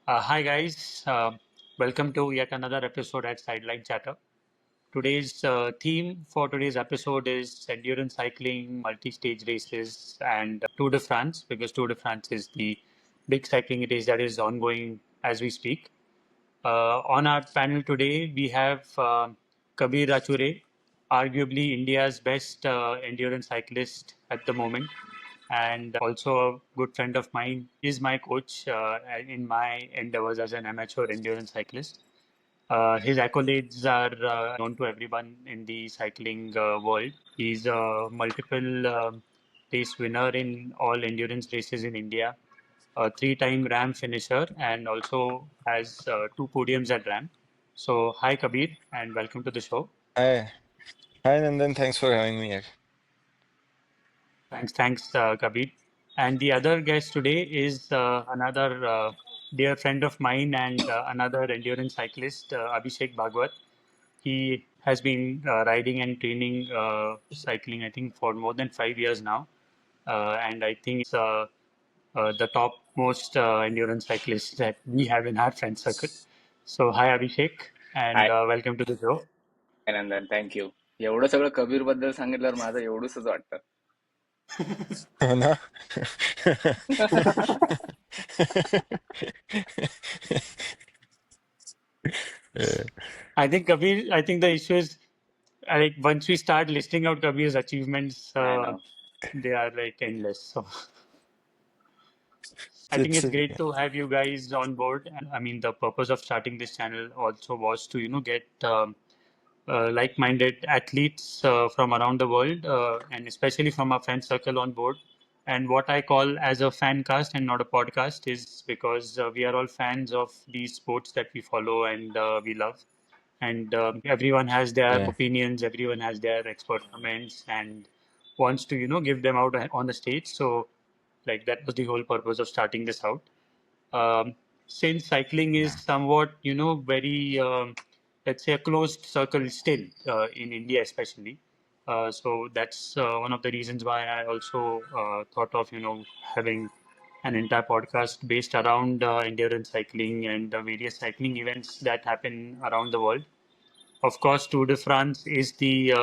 Hi guys, welcome to yet another episode at Sideline Chatter. Today's theme for today's episode is endurance cycling, multi-stage races, and Tour de France because Tour de France is the big cycling race that is ongoing as we speak. On our panel today, we have Kabir Rachure, arguably India's best endurance cyclist at the moment, and also a good friend of mine. Is my coach in my endeavors as an amateur endurance cyclist. His accolades are known to everyone in the cycling world. He's a multiple race winner in all endurance races in India, a three-time RAAM finisher, and also has two podiums at RAAM. So, hi Kabir, and welcome to the show. Hi, hi Nandan. Thanks for having me here. Thanks, Kabir. And the other guest today is another dear friend of mine and another endurance cyclist, Abhishek Bhagwat. He has been riding and training cycling, I think, for more than 5 years now. And I think he's the top most endurance cyclist that we have in our friend circle. So, hi, Abhishek, hi and welcome to the show. Nandan thank you. एवढं सगळं कबीर बद्दल सांगितल्यावर माझं एवढंसच वाटतं. हो ना? Yeah. I think the issue is like once we start listing out Kabir's achievements, I know. they are like endless. So I think It's it's great to have you guys on board. And I mean, the purpose of starting this channel also was to, get like-minded athletes from around the world, and especially from our friend circle on board. And what I call as a fan cast and not a podcast is because we are all fans of these sports that we follow and we love. And everyone has their yeah, opinions, everyone has their expert comments, and wants to, give them out on the stage. So, like, that was the whole purpose of starting this out. Um, since cycling is yeah, somewhat, very, let's say, a closed circle still in India, especially. So that's one of the reasons why I also thought of, having an entire podcast based around endurance cycling and the various cycling events that happen around the world. Of course, Tour de France is the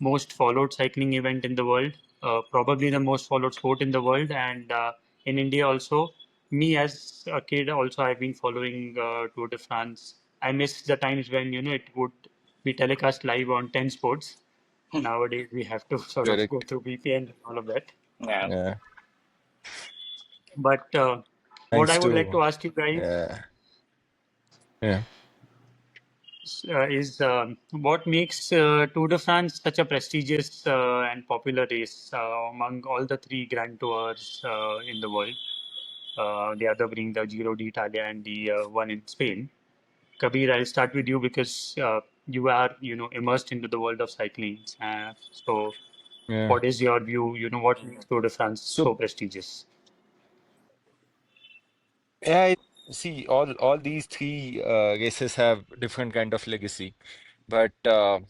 most followed cycling event in the world, probably the most followed sport in the world, and in India also. Me as a kid, also I've been following Tour de France. I miss the times when it would be telecast live on 10 sports. Nowadays, we have to sort of go correct. through VPN and all of that. Yeah. Yeah, But what I thanks would like to to ask you guys yeah, yeah. is what makes Tour de France such a prestigious and popular race among all the three Grand Tours in the world, the other being the Giro d'Italia and the one in Spain. Kabir, I'll start with you because you are, immersed into the world of cycling. So, Yeah. what is your view? What makes Tour de France So so prestigious? yeah, see, all these three races have different kind of legacy, but Tour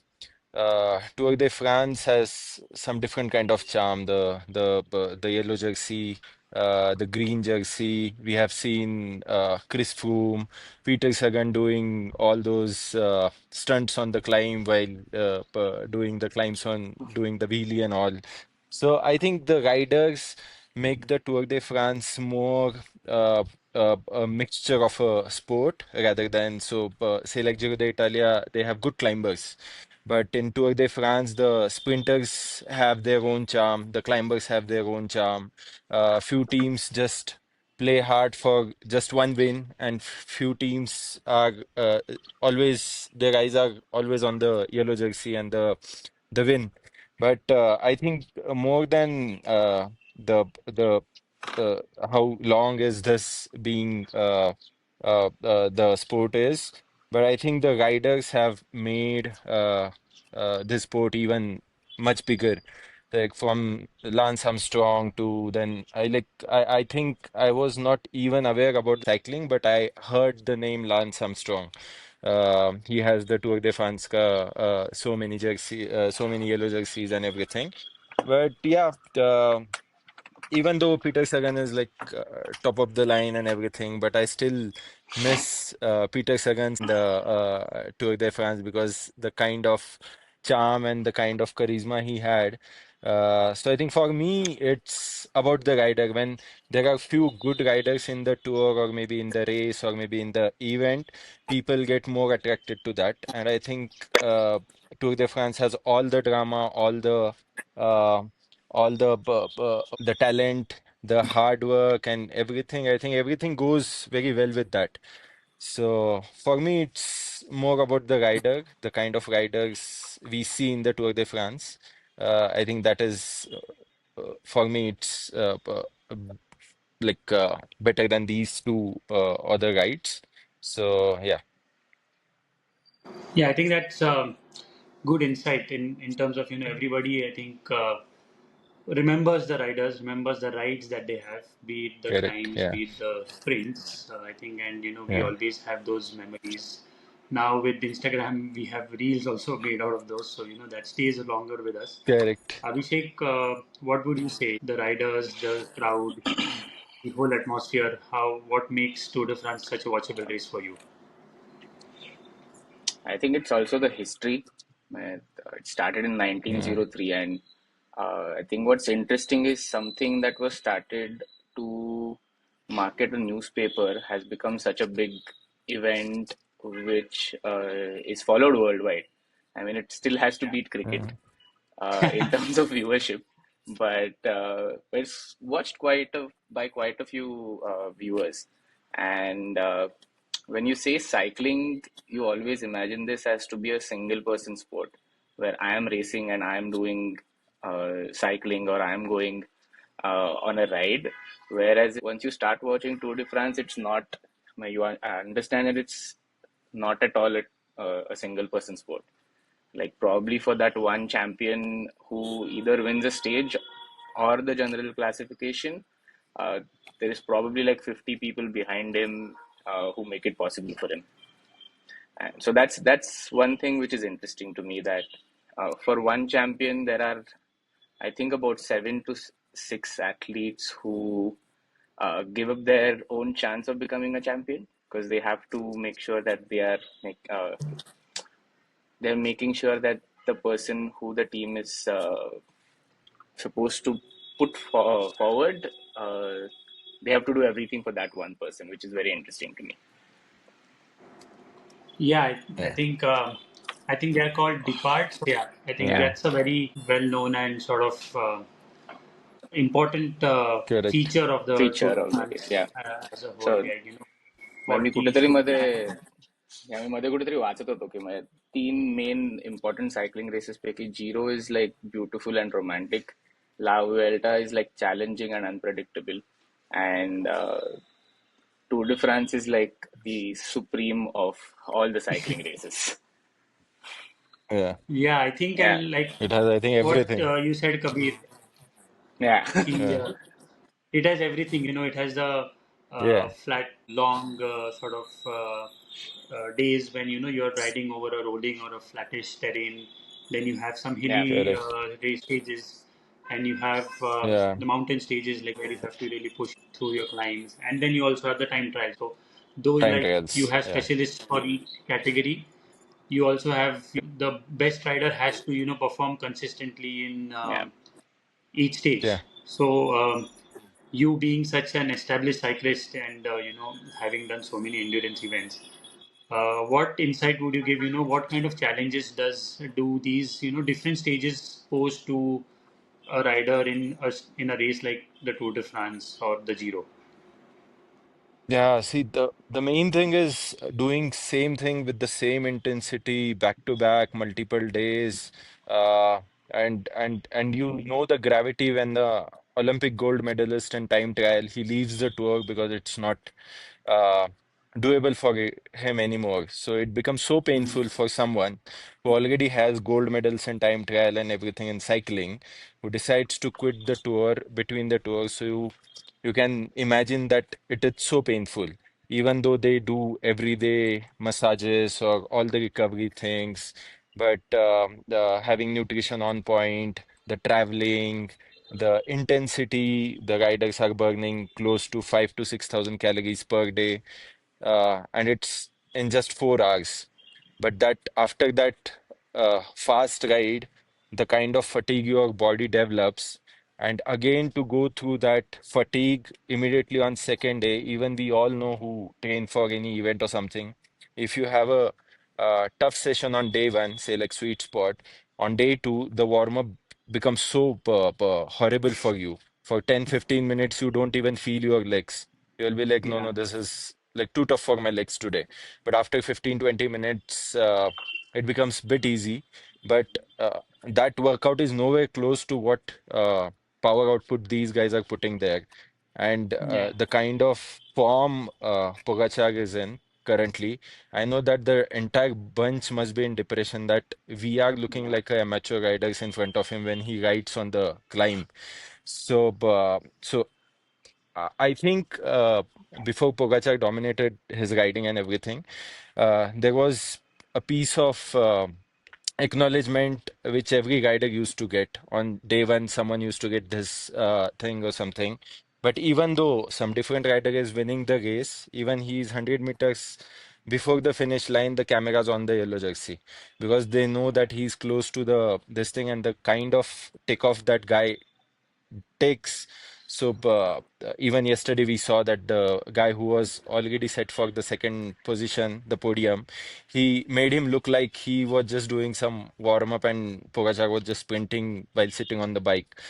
de France has some different kind of charm. The yellow jersey, the green jersey. We have seen Chris Froome, Peter Sagan doing all those stunts on the climb while doing the climbs on doing the wheelie and all. So I think the riders make the Tour de France more a mixture of a sport rather than say like Giro d'Italia, they have good climbers. But in Tour de France, the sprinters have their own charm, the climbers have their own charm. Few teams just play hard for just one win, and few teams are always their eyes are always on the yellow jersey and the win. But I think more than the how long is this being the sport is, but I think the riders have made this sport even much bigger. Like from Lance Armstrong to then I think I was not even aware about cycling, but I heard the name Lance Armstrong. He has the Tour de France so many yellow jerseys and everything. But yeah, even though Peter Sagan is like top of the line and everything, but I still miss Peter Sagan's Tour de France because the kind of charm and the kind of charisma he had. So I think for me, it's about the rider. When there are few good riders in the tour, or maybe in the race, or maybe in the event, people get more attracted to that. And I think Tour de France has all the drama, uh, the talent, the hard work, and everything. I think everything goes very well with that. So for me, it's more about the rider, the kind of riders we see in the Tour de France. I think that is, for me, it's better than these two other rides. So yeah, Yeah, I think that's good insight in terms of everybody. I think remembers the riders, remembers the rides that they have, be it the correct. climbs, Yeah, be it the sprints. I think, and we yeah, always have those memories. Now with Instagram, we have reels also made out of those, so that stays longer with us. correct. Abhishek, what would you say? The riders, the crowd, the whole atmosphere. What makes Tour de France such a watchable race for you? I think it's also the history. It started in Yeah, 1903, and I think what's interesting is something that was started to market a newspaper has become such a big event, which is followed worldwide. I mean, it still has to beat cricket yeah, in terms of viewership, but it's watched by quite a few viewers. And when you say cycling, you always imagine this as to be a single person sport where I am racing and I am doing cycling, or I am going on a ride. Whereas once you start watching Tour de France, it's not, I understand that it's not at all a single person sport. Like, probably for that one champion who either wins a stage or the general classification, uh, there is probably like 50 people behind him who make it possible for him. And so that's one thing which is interesting to me, that for one champion there are, I think, about seven to six athletes who give up their own chance of becoming a champion, because they have to make sure that they're making sure that the person who the team is supposed to forward, they have to do everything for that one person, which is very interesting to me. Yeah, I yeah, think they are called departs. Yeah, I think Yeah, yeah, that's a very well known and sort of important correct. feature of the feature Tour de of the race. France Yeah. as a whole. So Yeah, मग मी 40 कुठेतरी should मध्ये and मी मध्ये कुठेतरी वाचत होतो की म्हणजे तीन main important cycling races पैकी Giro is like beautiful and romantic, La Vuelta is like challenging and unpredictable, and Tour de France is like the supreme of all the cycling races. Yeah, yeah, I think Yeah, and like it has, I think, what everything. you said, Kabir, yeah, the Yeah, it has everything. It has the yeah, flat, long sort of days when you're riding over a rolling or a flattish terrain. Then you have some yeah, hilly correct. race stages, and you have Yeah, the mountain stages like where you have to really push through your climbs, and then you also have the time trials. So those, time like, you trials. have Yeah, specialists for each category. You also have the best rider has to perform consistently in yeah. each yeah. stage. So you being such an established cyclist and having done so many endurance events, what insight would you give? What kind of challenges do these different stages pose to a rider in a race like the Tour de France or the Giro? Yeah, see, the main thing is doing same thing with the same intensity back to back, multiple days, uh, and you know the gravity when the Olympic gold medalist in time trial he leaves the tour because it's not uh, doable for him anymore. So it becomes so painful for someone who already has gold medals in time trial and everything in cycling, who decides to quit the tour between the tours. So you can imagine that it is so painful. Even though they do everyday massages or all the recovery things, but having nutrition on point, the traveling, the intensity, the riders are burning close to 5 to 6,000 calories per day. and it's in just 4 hours. But that after that fast ride, the kind of fatigue your body develops, and again to go through that fatigue immediately on second day, even we all know who train for any event or something. If you have a tough session on day one, say like sweet spot, on day two, the warm up becomes so horrible for you. For 10-15 minutes, you don't even feel your legs. You'll be like, no, Yeah. no, this is like too tough for my legs today. But after 15-20 minutes, it becomes a bit easy. But that workout is nowhere close to what power output these guys are putting there. And Yeah. the kind of form Pogacar is in currently, I know that the entire bunch must be in depression that we are looking Yeah. like a amateur riders in front of him when he rides on the climb. So I think before Pogacar dominated his riding and everything, there was a piece of acknowledgement which every rider used to get. On day one, someone used to get this thing or something. But even though some different rider is winning the race, even he's 100 meters before the finish line, the camera's on the yellow jersey because they know that he's close to the this thing and the kind of takeoff that guy takes. Even yesterday, we saw that the guy who was already set for the second position, the podium, he made him look like he was just doing some warm up and Pogacar was just sprinting while sitting on the bike.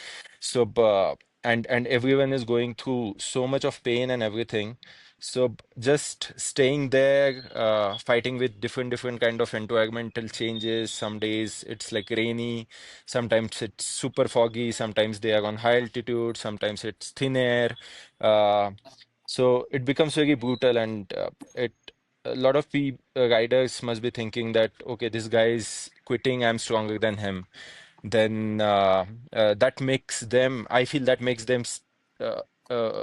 And everyone is going through so much of pain and everything. Just staying there, fighting with different kind of environmental changes. Some days it's like rainy, sometimes it's super foggy, sometimes they are on high altitude, sometimes it's thin air. So it becomes very brutal, and it a lot of riders must be thinking that okay, this guy is quitting, I'm stronger than him. Then that makes them, I feel that makes them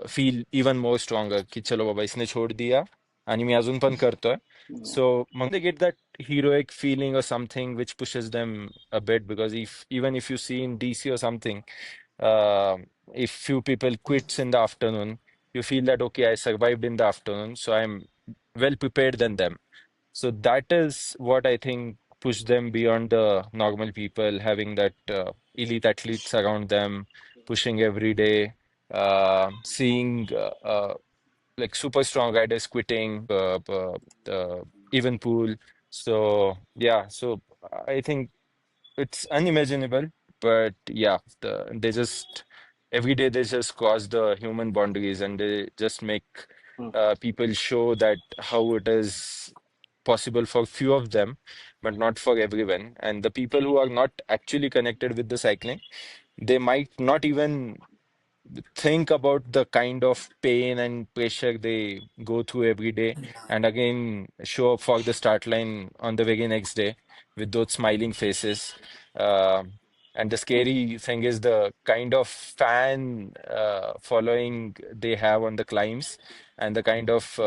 feel even more stronger की चलो बाबा इसने छोड़ दिया आणि मी अजून पण करतोय. Yeah. So they get that heroic feeling or something which pushes them a bit, because if even if you see in DC or something, uh, if few people quits in the afternoon, you feel that okay, I survived in the afternoon, so I'm well prepared than them. So that is what I think pushed them beyond the normal people, having that elite athletes around them, pushing every day, seeing like super strong riders quitting, even pool. So yeah, so I think it's unimaginable, but yeah, they just every day they just cross the human boundaries and they just make Mm. people show that how it is possible for few of them, but not for everyone. And the people who are not actually connected with the cycling, they might not even think about the kind of pain and pressure they go through every day, and again show up for the start line on the very next day with those smiling faces. And the scary thing is the kind of fan following they have on the climbs, and the kind of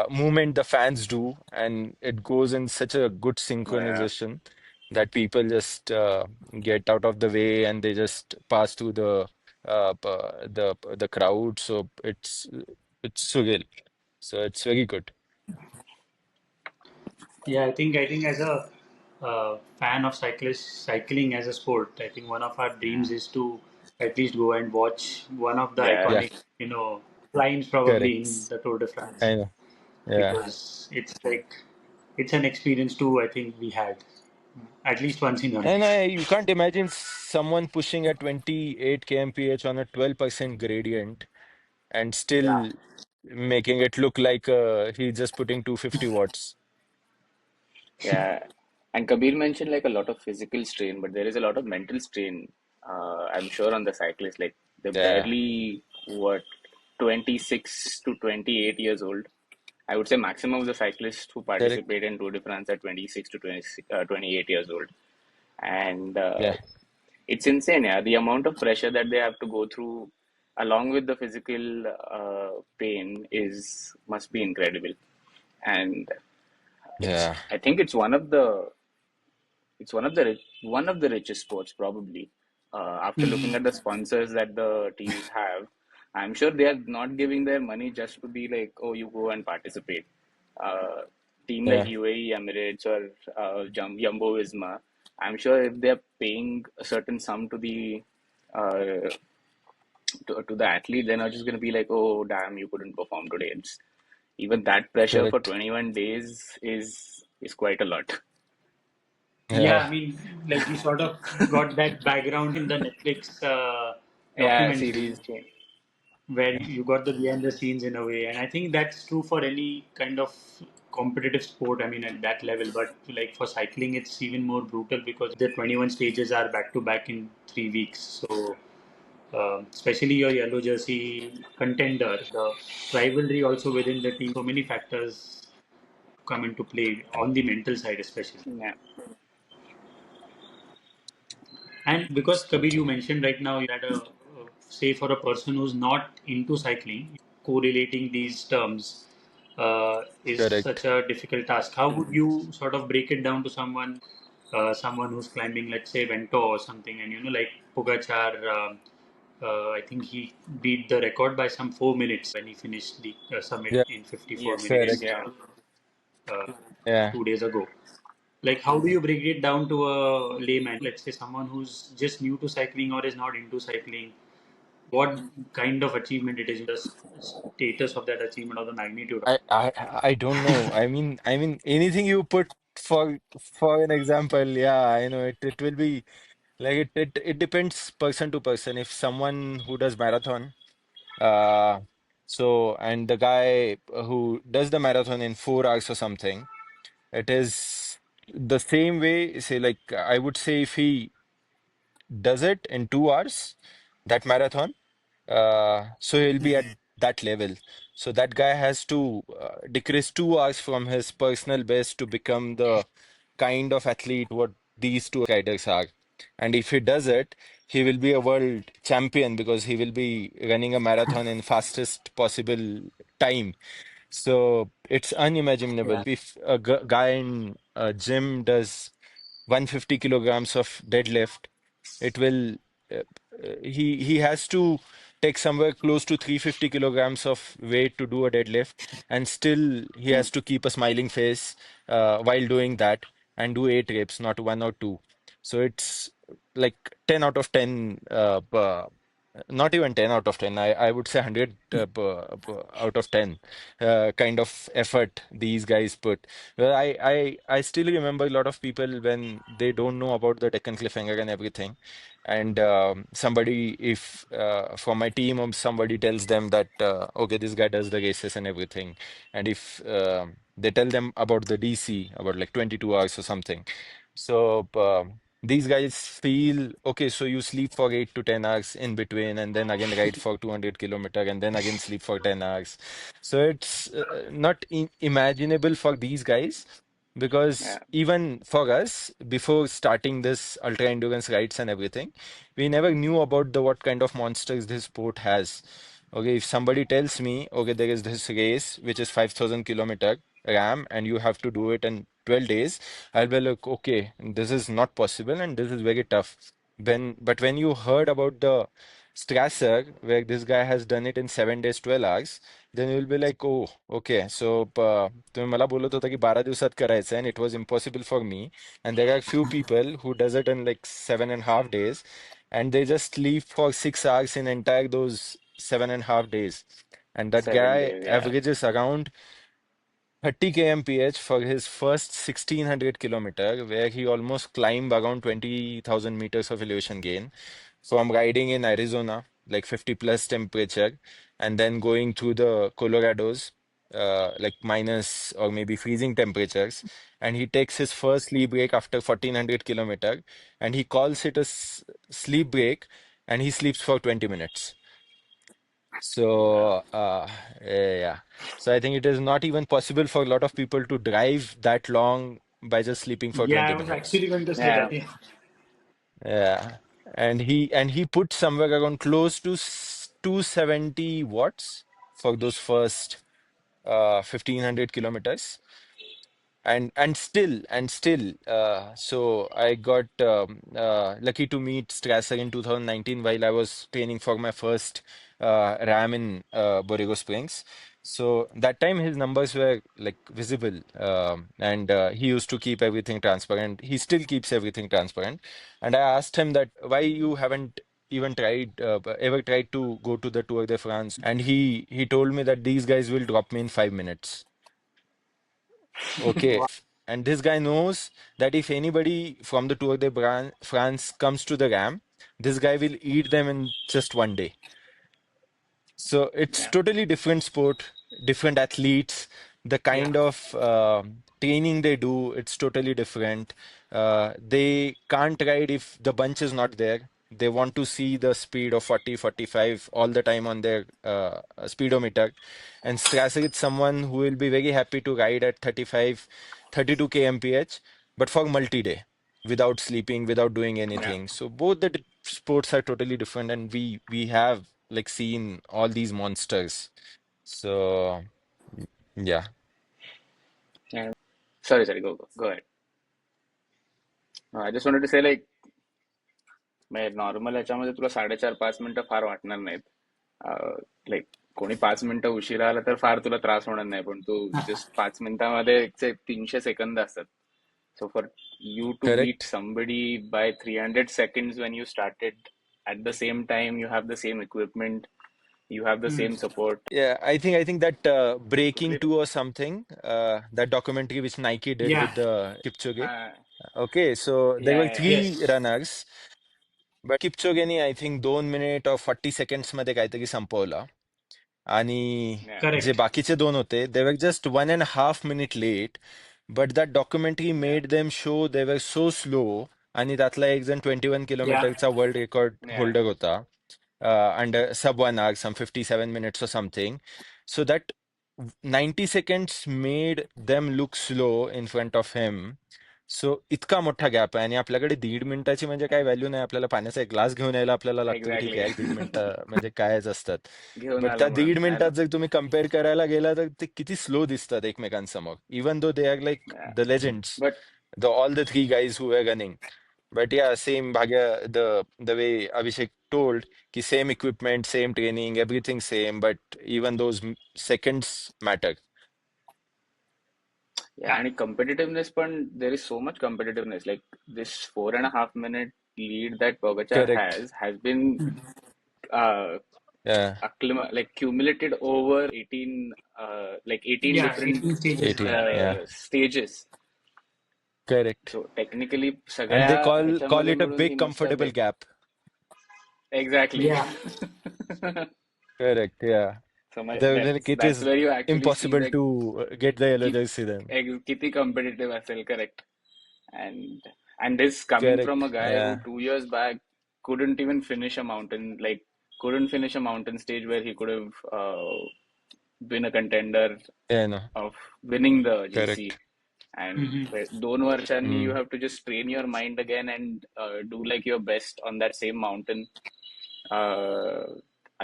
movement the fans do, and it goes in such a good Yeah. synchronization that people just get out of the way and they just pass through the crowd. So it's surreal. So it's very good. Yeah, I think as a fan of cycling as a sport, I think one of our dreams is to at least go and watch one of the Yeah. Yeah, iconic, climbs probably in correct. the Tour de France, I know. Yeah. because it's like it's an experience too. I think we had at least once in our And life. you can't imagine someone pushing at 28 kmph on a 12% gradient and Yeah. still making it look like he's just putting 250 watts. Yeah. And Kabir mentioned like a lot of physical strain, but there is a lot of mental strain, I'm sure, on the cyclists. Like they're Yeah, barely what 26 to 28 years old. I would say maximum of the cyclists who correct. participate in Tour de France are 26 to 28 years old. And Yeah, it's insane, yeah. The amount of pressure that they have to go through along with the physical pain is must be incredible. And yeah, I think it's one of the richest sports probably. After looking at the sponsors that the teams have, I'm sure they are not giving their money just to be like, oh, you go and participate. Uh, Team like Yeah, UAE, Emirates, or Jumbo Visma, I'm sure if they're paying a certain sum to the uh, to the athlete, they're not just going to be like, oh, damn, you couldn't perform today. It's, even that pressure for correct. 21 days is quite a lot. Yeah, Yeah, I mean, like you sort of got that background in the Netflix Yeah, documentary series change. where you got the behind the scenes in a way, and I think that's true for any kind of competitive sport. I mean, at that level, but like for cycling, it's even more brutal because the 21 stages are back to back in 3 weeks. So, especially your yellow jersey contender, the rivalry also within the team. So many factors come into play on the mental side, especially. Yeah, And because so Kabir, you true. mentioned right now that say for a person who's not into cycling, correlating these terms is such Correct. a difficult task. How would you sort of break it down to someone who's climbing, let's say Vento or something, and like Pogachar, I think he beat the record by some 4 minutes when he finished the summit Yeah, in 54 yes, minutes yes, correct. yeah. uh, Yeah. 2 days ago. Like, how do you break it down to a layman? Let's say someone who's just new to cycling or is not into cycling. What kind of achievement it is? The status of that achievement or the magnitude of I don't know. I mean anything you put for an example, yeah, I know it will be like it depends person to person. If someone who does marathon, uh so and the guy who does the marathon in 4 hours or something, it is the same way, say like I would say if he does it in 2 hours, that marathon. So he'll be at it? that level. So that guy has to decrease 2 hours from his personal best to become the kind of athlete what these two riders are. And if he does it, he will be a world champion because he will be running a marathon in fastest possible time. So it's unimaginable. Yeah. If a guy in a gym does 150 kilograms of deadlift, it will he has to take somewhere close to 350 kilograms of weight to do a deadlift, and still he has to keep a smiling face while doing that and do 8 reps, not one or two. So it's like 10 out of 10, not even 10 out of 10. I would say 100 out of 10 kind of effort these guys put. Well, I still remember a lot of people when they don't know about the Deccan Cliffhanger and everything. And somebody, if from my team, or somebody tells them that, okay, this guy does the races and everything. And if they tell them about the DC, about like 22 hours or something. So these guys feel, okay, so you sleep for 8 to 10 hours in between, and then again ride for 200 kilometer, and then again sleep for 10 hours. So it's not imaginable for these guys, because Yeah, even for us, before starting this ultra endurance rides and everything, we never knew about the what kind of monsters this sport has. Okay, if somebody tells me, okay, there is this race which is 5,000 kilometer RAM and you have to do it in 12 days, I'll be like, okay, this is not possible and this is very tough. But when you heard about the Strasser, where this guy has done it in 7 days, 12 hours, then you'll be like, oh, okay. So तुम्ही मला बोलत होता की 12 दिवसात करायचं, and it was impossible for me. And there are few people who does it in like 7.5 days, and they just sleep for 6 hours in entire those 7.5 days. And that 7 days. guy Yeah, averages around 30 kmph for his first 1600 kilometer, where he almost climbed around 20,000 meters of elevation gain from riding in Arizona, like 50 plus temperature, and then going through the Colorados, like minus or maybe freezing temperatures. And he takes his first sleep break after 1400 kilometer, and he calls it a sleep break, and he sleeps for 20 minutes. wow. So, yeah. So I think it is not even possible for a lot of people to drive that long by just sleeping for Yeah, 20 I was minutes. actually going to say Yeah, that. Yeah. Yeah. And he put somewhere around close to 270 watts for those first 1500 kilometers. And still, so I got lucky to meet Strasser in 2019 while I was training for my first RAAM in Borrego Springs. So that time his numbers were like visible, and he used to keep everything transparent. He still keeps everything transparent. And I asked him that why you haven't even tried ever tried to go to the Tour de France, and he told me that these guys will drop me in 5 minutes. Okay. Wow. And this guy knows that if anybody from the Tour de France comes to the RAAM, this guy will eat them in just one day. So it's Yeah. totally different sport, different athletes, the Yeah. kind of training they do, it's totally different. They can't ride if the bunch is not there. They want to see the speed of 40, 45 all the time on their speedometer. And Strasser is someone who will be very happy to ride at 35, 32 kmph, but for multi-day, without sleeping, without doing Yeah. anything. So both the sports are totally different, and we have like seen all these monsters. So yeah, Yeah. Sorry. Go ahead. No, I just wanted to say like normal ह्याच्यामध्ये तुला 4.5-5 मिनिटं फार वाटणार नाहीत. Like कोणी 5 मिनिटं उशिरा आला तर फार तुला त्रास होणार नाही, पण तू जस्ट 5 मिनिटामध्ये 300 सेकंद असतात. So for you to beat correct. somebody by 300 seconds when you started, at the same time you have the same equipment, you have the Mm. same support. Yeah, I think that Breaking Totally Two or different. something, that documentary which Nike did Yeah. with the Kipchoge. Uh, Okay, so there were yeah. three Yes. runners, but Kipchoge I think 2 minute or 40 seconds मध्ये काहीतरी संपवला. आणि Yeah. जे Correct. बाकीचे दोन होते, they were just 1.5 minute late, but that documentary Yeah. made them show they were so slow. आणि त्यातला एक जण 21 Yeah. किलोमीटरचा वर्ल्ड रेकॉर्ड Yeah. होल्डर होता. Under sub 1 hour, some 57 minutes or something. So that 90 seconds made them look slow in front of him. सो इतका मोठा gap आहे आणि आपल्याकडे 1.5 मिनिटाची म्हणजे काय व्हॅल्यू नाही. आपल्याला पाण्याचा एक ग्लास घेऊन यायला आपल्याला लागतो की ठीक Exactly. आहे 1.5 मिनिटं म्हणजे कायच असतात. घेऊन बट त्या आला दीड म्हणून आहे ना. मिनिटात जर तुम्ही कम्पेअर करायला गेला तर ते किती स्लो दिसतात एकमेकांसमोर. Even though they are like Yeah. The legends, But the all the three guys who are running. But yeah, same Bhagya, the way Abhishek told, ki same equipment, same training, everything same, but even those seconds matter. yeah, and competitiveness, पण there is so much competitiveness. Like this 4.5 minute lead that Pogacar Correct. has been uh, Yeah, like accumulated over 18 Yeah. different 18 stages. Yeah. 18. Yeah, stages. correct. So technically And सगळ्या they call ह्याच्यामध्ये it a मिळून he big must have comfortable been gap. exactly. Yeah. Correct. Yeah. So Like it that's is where you actually see impossible the to get the yellow ki, jersey then. किती competitive असेल, correct. And this coming from a Correct. guy who Yeah. 2 years back couldn't even finish a mountain, like couldn't finish a mountain stage where he could have been a contender Yeah, no. of winning the Correct. GC. And Hmm. 2 वर्षांनी you Mm. have to just train your mind again and do like your best on that same mountain uh,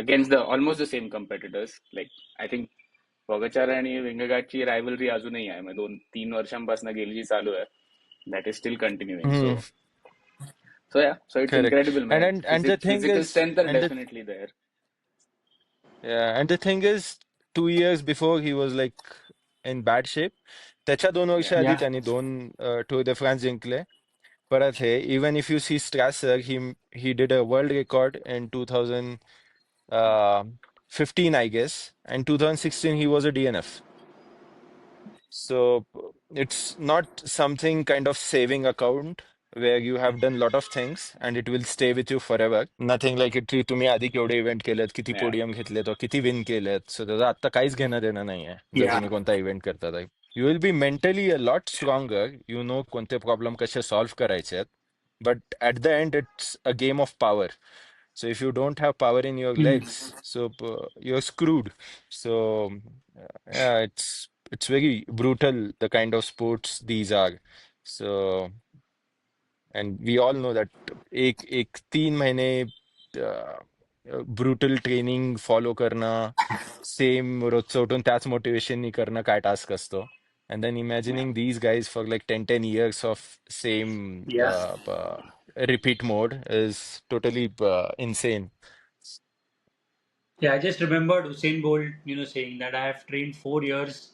against the almost the same competitors. Like I think पोगाचार आणि विंगगाटची rivalry अजूनही आहे, म्हणजे 2-3 वर्षांपासून गेली जी चालू आहे. That is still continuing. So Mm. yeah, so it's Correct. incredible, man. And the thing Physical is, strength are and the definitely there. Yeah, and the thing is, 2 years before he was like in bad shape. त्याच्या 2 वर्ष Yeah. आधी Yeah. त्यांनी दोन tour de France जिंकले. परत हे, even if you see Strasser, he did a world record in 2015, I guess, and 2016 he was a DNF. So it's not something kind of saving account where you have done lot of things and it will stay with you forever. Nothing like it की तुम्ही आधी केवढे event केलेत, किती Yeah. Podium घेतलेत, or किती win केलेत. सो त्याचं आता काहीच घेणं देणं नाहीये जर Yeah. तुम्ही कोणता इव्हेंट करता. You will be mentally a lot stronger. You know कोणते प्रॉब्लेम कसे सॉल्व्ह करायचे आहेत. But at the end, it's a game of power. So if you don't have power in your Mm. legs, so you're screwed. So yeah, it's very brutal the kind of sports these are. So and we all know that एक 3 महीने brutal training follow करणं, same रोजचं उठून त्याच मोटिवेशननी करणं काय task असतो. And then Yeah. imagining these guys for like 10 years of same Yeah. repeat mode is totally insane. Yeah, I just remembered Usain Bolt, saying that I have trained 4 years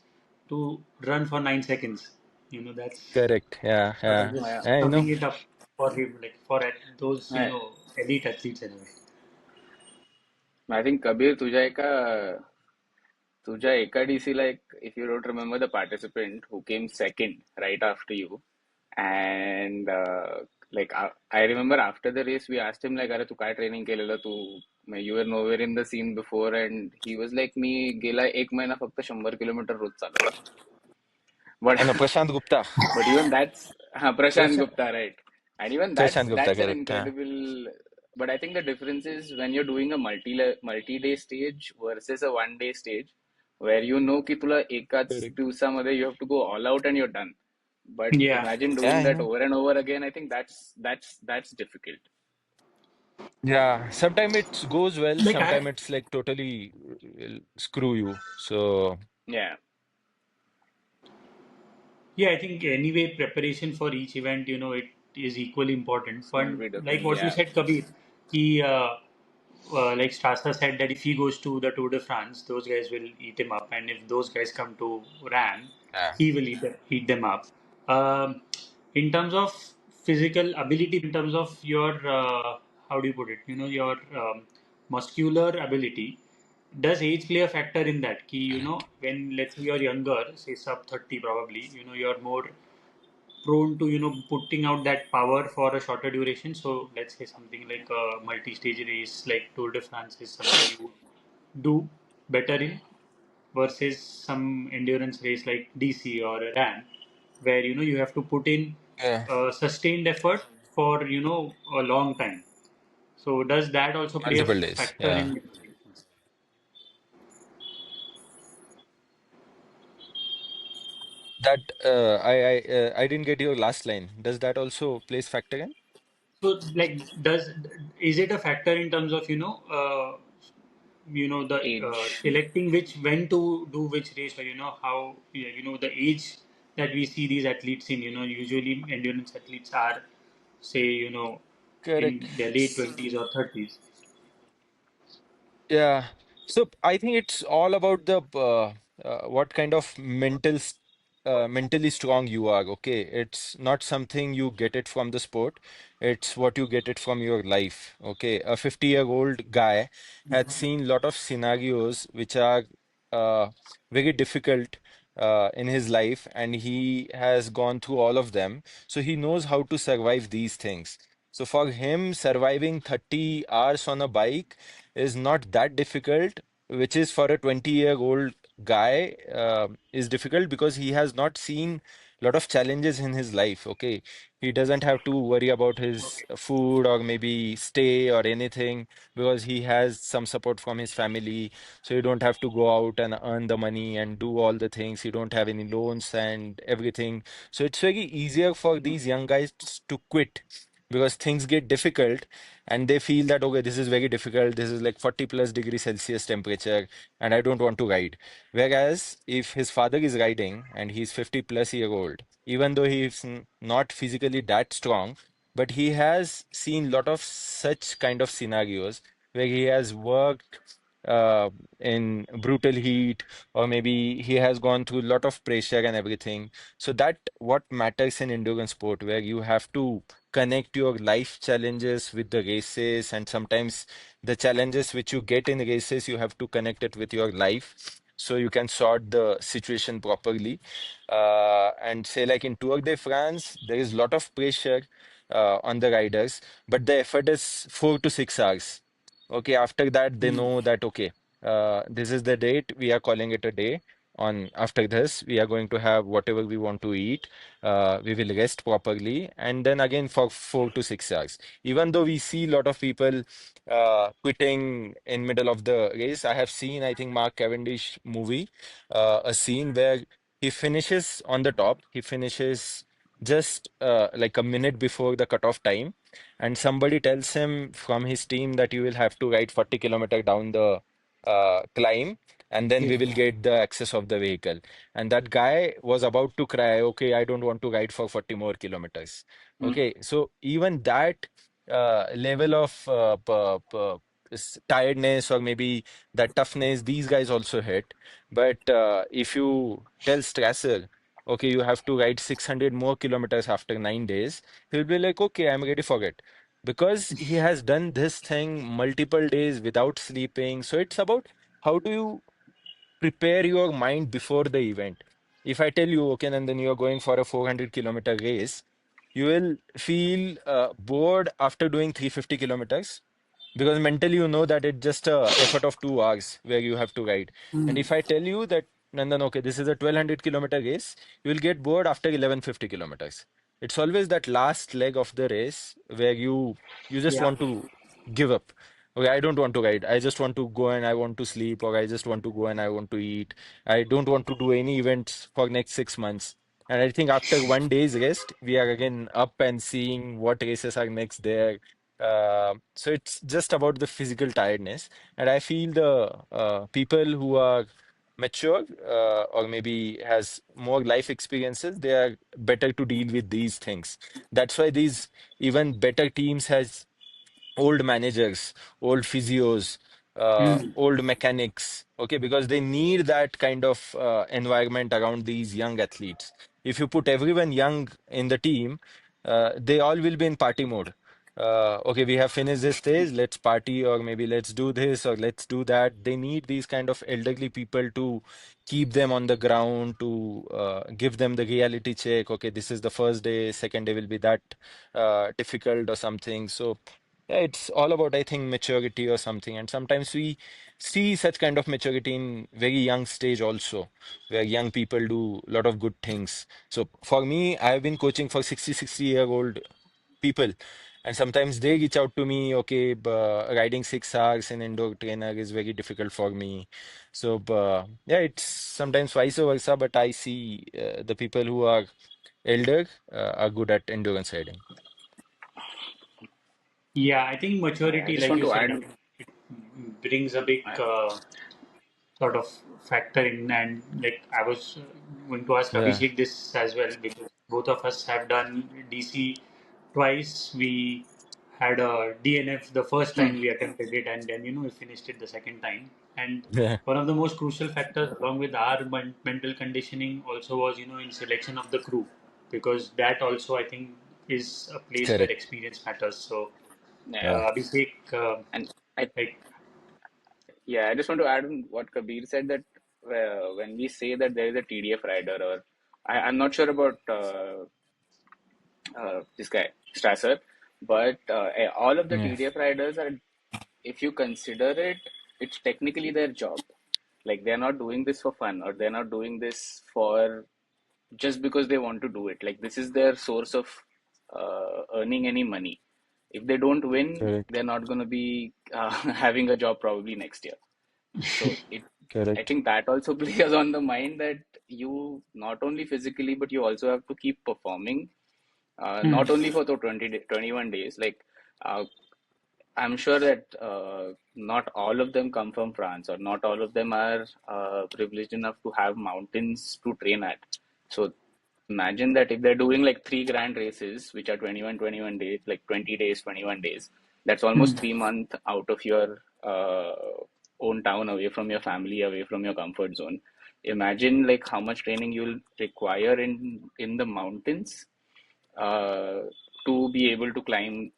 to run for 9 seconds. That's Correct. Yeah, yeah. Oh, just yeah. And summing it up for him, like for those, I, elite athletes anyway. I think Kabir, तुझ्या एका DC, like, if you don't remember the participant who came second right after you, and like I remember after the race we asked him like, अरे तू काय training केलेलं तू, you were nowhere in the scene before, and he was like, मी गेला 1 महिना फक्त 100 kilometre रोज चालवला. But Prashant Gupta. but even that's Prashant Prashant, Gupta, right? And even Prashant Gupta, that's an correct. Yeah. incredible. But I think the difference is when you're doing a multi-day stage versus a one-day stage, where you know कि तुला एकाच Correct. दिवसामध्ये you have to go all out and you're done. But Yeah. imagine doing Yeah, that yeah. over and over again. I think that's difficult. Yeah. Sometimes it goes well, Like I, sometimes it's like totally screw you. So, Yeah, Yeah, I think anyway, preparation for each event, it is equally important. it's going to Fun, be like different. what you Yeah. said, Kabir, like Strasser said that if he goes to the Tour de France, those guys will eat him up, and if those guys come to RAM, yeah, he will eat them up. Um, in terms of physical ability, in terms of your how do you put it? Your muscular ability. Does age play a factor in that? Ki, when let's say you're younger, say sub 30 probably, you're more prone to, putting out that power for a shorter duration. So let's say something like a multi-stage race like Tour de France is something you do better in versus some endurance race like DC or a RAN, where, you have to put in yeah. sustained effort for, a long time. So does that also play a Multiple days. factor Yeah. in? That I didn't get your last line. Does that also plays factor in? So, like, is it a factor in terms of the Age. selecting which when to do which race, or how, yeah, the age that we see these athletes in, usually endurance athletes are, say, Correct. in their late 20s or 30s. Yeah. So I think it's all about the what kind of mentally strong you are. Okay, it's not something you get it from the sport. It's what you get it from your life. Okay, a 50-year-old guy had seen lot of scenarios which are uh, very difficult in his life, and he has gone through all of them. So he knows how to survive these things. So for him, surviving 30 hours on a bike is not that difficult, which is for a 20-year-old guy is difficult because he has not seen a lot of challenges in his life. Okay, he doesn't have to worry about his food or maybe stay or anything because he has some support from his family. So you don't have to go out and earn the money and do all the things. You don't have any loans and everything. So it's very easier for these young guys to quit because things get difficult and they feel that okay, this is very difficult, this is like 40 plus degree Celsius temperature and I don't want to ride. Whereas if his father is riding and he's 50 plus year old, even though he's not physically that strong, but he has seen lot of such kind of scenarios where he has worked in brutal heat, or maybe he has gone through a lot of pressure and everything. So that what matters in endurance sport, where you have to connect your life challenges with the races, and sometimes the challenges which you get in races you have to connect it with your life so you can sort the situation properly. And say like in Tour de France there is a lot of pressure on the riders, but the effort is 4 to 6 hours. Okay, after that they know that okay, this is the date, we are calling it a day. On after this we are going to have whatever we want to eat, we will rest properly, and then again for 4 to 6 hours. Even though we see a lot of people quitting in middle of the race, I have seen, I think, Mark Cavendish movie, a scene where he finishes on the top. He finishes just like a minute before the cutoff time, and somebody tells him from his team that you will have to ride 40 kilometer down the climb, and then we Yeah. will get the access of the vehicle. And that guy was about to cry, okay, I don't want to ride for 40 more kilometers. Mm. Okay, so even that level of tiredness or maybe that toughness, these guys also hit. But if you tell Strasser, okay, you have to ride 600 more kilometers after 9 days, he'll be like, okay, I'm ready for it. Because he has done this thing multiple days without sleeping. So it's about how do you prepare your mind before the event. If I tell you, okay, and then you're going for a 400-kilometer race, you will feel bored after doing 350 kilometers because mentally you know that it's just a effort of 2 hours where you have to ride. And if I tell you that, Nandan, okay, this is a 1200-kilometer race, you will get bored after 1150 kilometers. It's always that last leg of the race where you just Yeah. want to give up. Okay, I don't want to ride. I just want to go and I want to sleep, or I just want to go and I want to eat. I don't want to do any events for next 6 months. And I think after one day's rest, we are again up and seeing what races are next there. So it's just about the physical tiredness. And I feel the people who are mature or maybe has more life experiences, they are better to deal with these things. That's why these even better teams has old managers, old physios, Mm. old mechanics, okay, because they need that kind of environment around these young athletes. If you put everyone young in the team, they all will be in party mode. Okay, we have finished this stage, let's party, or maybe let's do this, or let's do that. They need these kind of elderly people to keep them on the ground, to give them the reality check. Okay, this is the first day, second day will be that difficult or something. So, yeah, it's all about, I think, maturity or something. And sometimes we see such kind of maturity in very young stage also, where young people do a lot of good things. So for me, I've been coaching for 60-year-old people. And sometimes they reach out to me, okay, riding 6 hours in indoor trainer is very difficult for me. So, yeah, it's sometimes vice versa, but I see the people who are elder are good at endurance riding. Yeah, I think I maturity, just like want you to said, add. it brings a big I, sort of factor in. And like I was going to ask Yeah, Abhishek this as well, because both of us have done DC twice. We had a DNF the first time we attempted it, and then we finished it the second time. And yeah, one of the most crucial factors, along with our mental conditioning, also was in selection of the crew, because that also I think is a place where correct. experience matters. So yeah, Abhishek, and I like, yeah, I just want to add on what Kabir said, that when we say that there is a TDF rider, or I'm not sure about this guy Strasser, but all of the Yeah, TDF riders are, if you consider it, it's technically their job. Like they're not doing this for fun, or they're not doing this for just because they want to do it. Like this is their source of earning any money. If they don't win, they're correct, not going to be having a job probably next year. So I correct. think that also plays on the mind that you not only physically, but you also have to keep performing, hmm, not only for the 21 days. Like uh, I'm sure that not all of them come from France, or not all of them are privileged enough to have mountains to train at. So imagine that if they're doing like three grand races, which are 21 days, like 20 days, 21 days, that's hmm. almost 3 months out of your own town, away from your family, away from your comfort zone. Imagine like how much training you'll require in the mountains uh, to be able to climb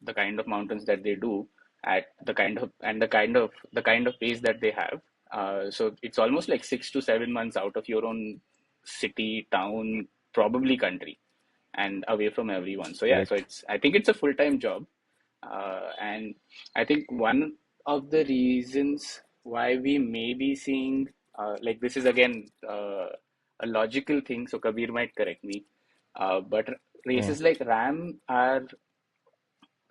the kind of mountains that they do at the kind of pace that they have. So it's almost like 6 to 7 months out of your own city, town, probably country, and away from everyone. So yeah, so Correct. I think it's a full-time job, and I think one of the reasons why we may be seeing like this is again a logical thing. So Kabir might correct me, but Yeah. races like RAM are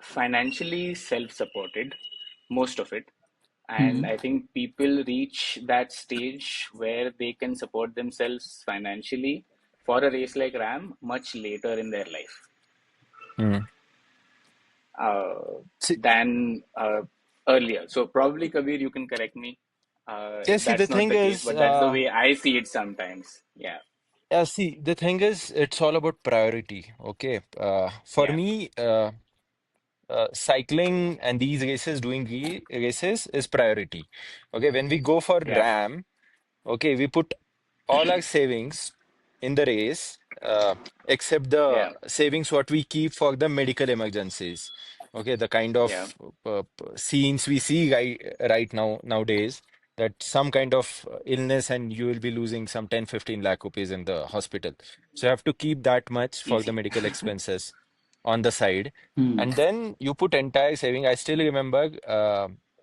financially self-supported, most of it. And Hmm. I think people reach that stage where they can support themselves financially for a race like RAM much later in their life Mm. uh, See, than earlier. So probably Kabir, you can correct me yeah, if see, the that's not thing the case, is, but that's the way I see it sometimes. Yeah, the thing is, it's all about priority. Okay. For yeah, me, cycling and these races, doing races is priority. Okay, when we go for Yeah. RAM, okay, we put all our savings in the race, except the Yeah. savings what we keep for the medical emergencies. Okay, the kind Yeah. of scenes we see right now nowadays, that some kind of illness and you will be losing some 10-15 lakh rupees in the hospital. So you have to keep that much for the Easy. medical expenses on the side. Hmm. And then you put entire saving. I still remember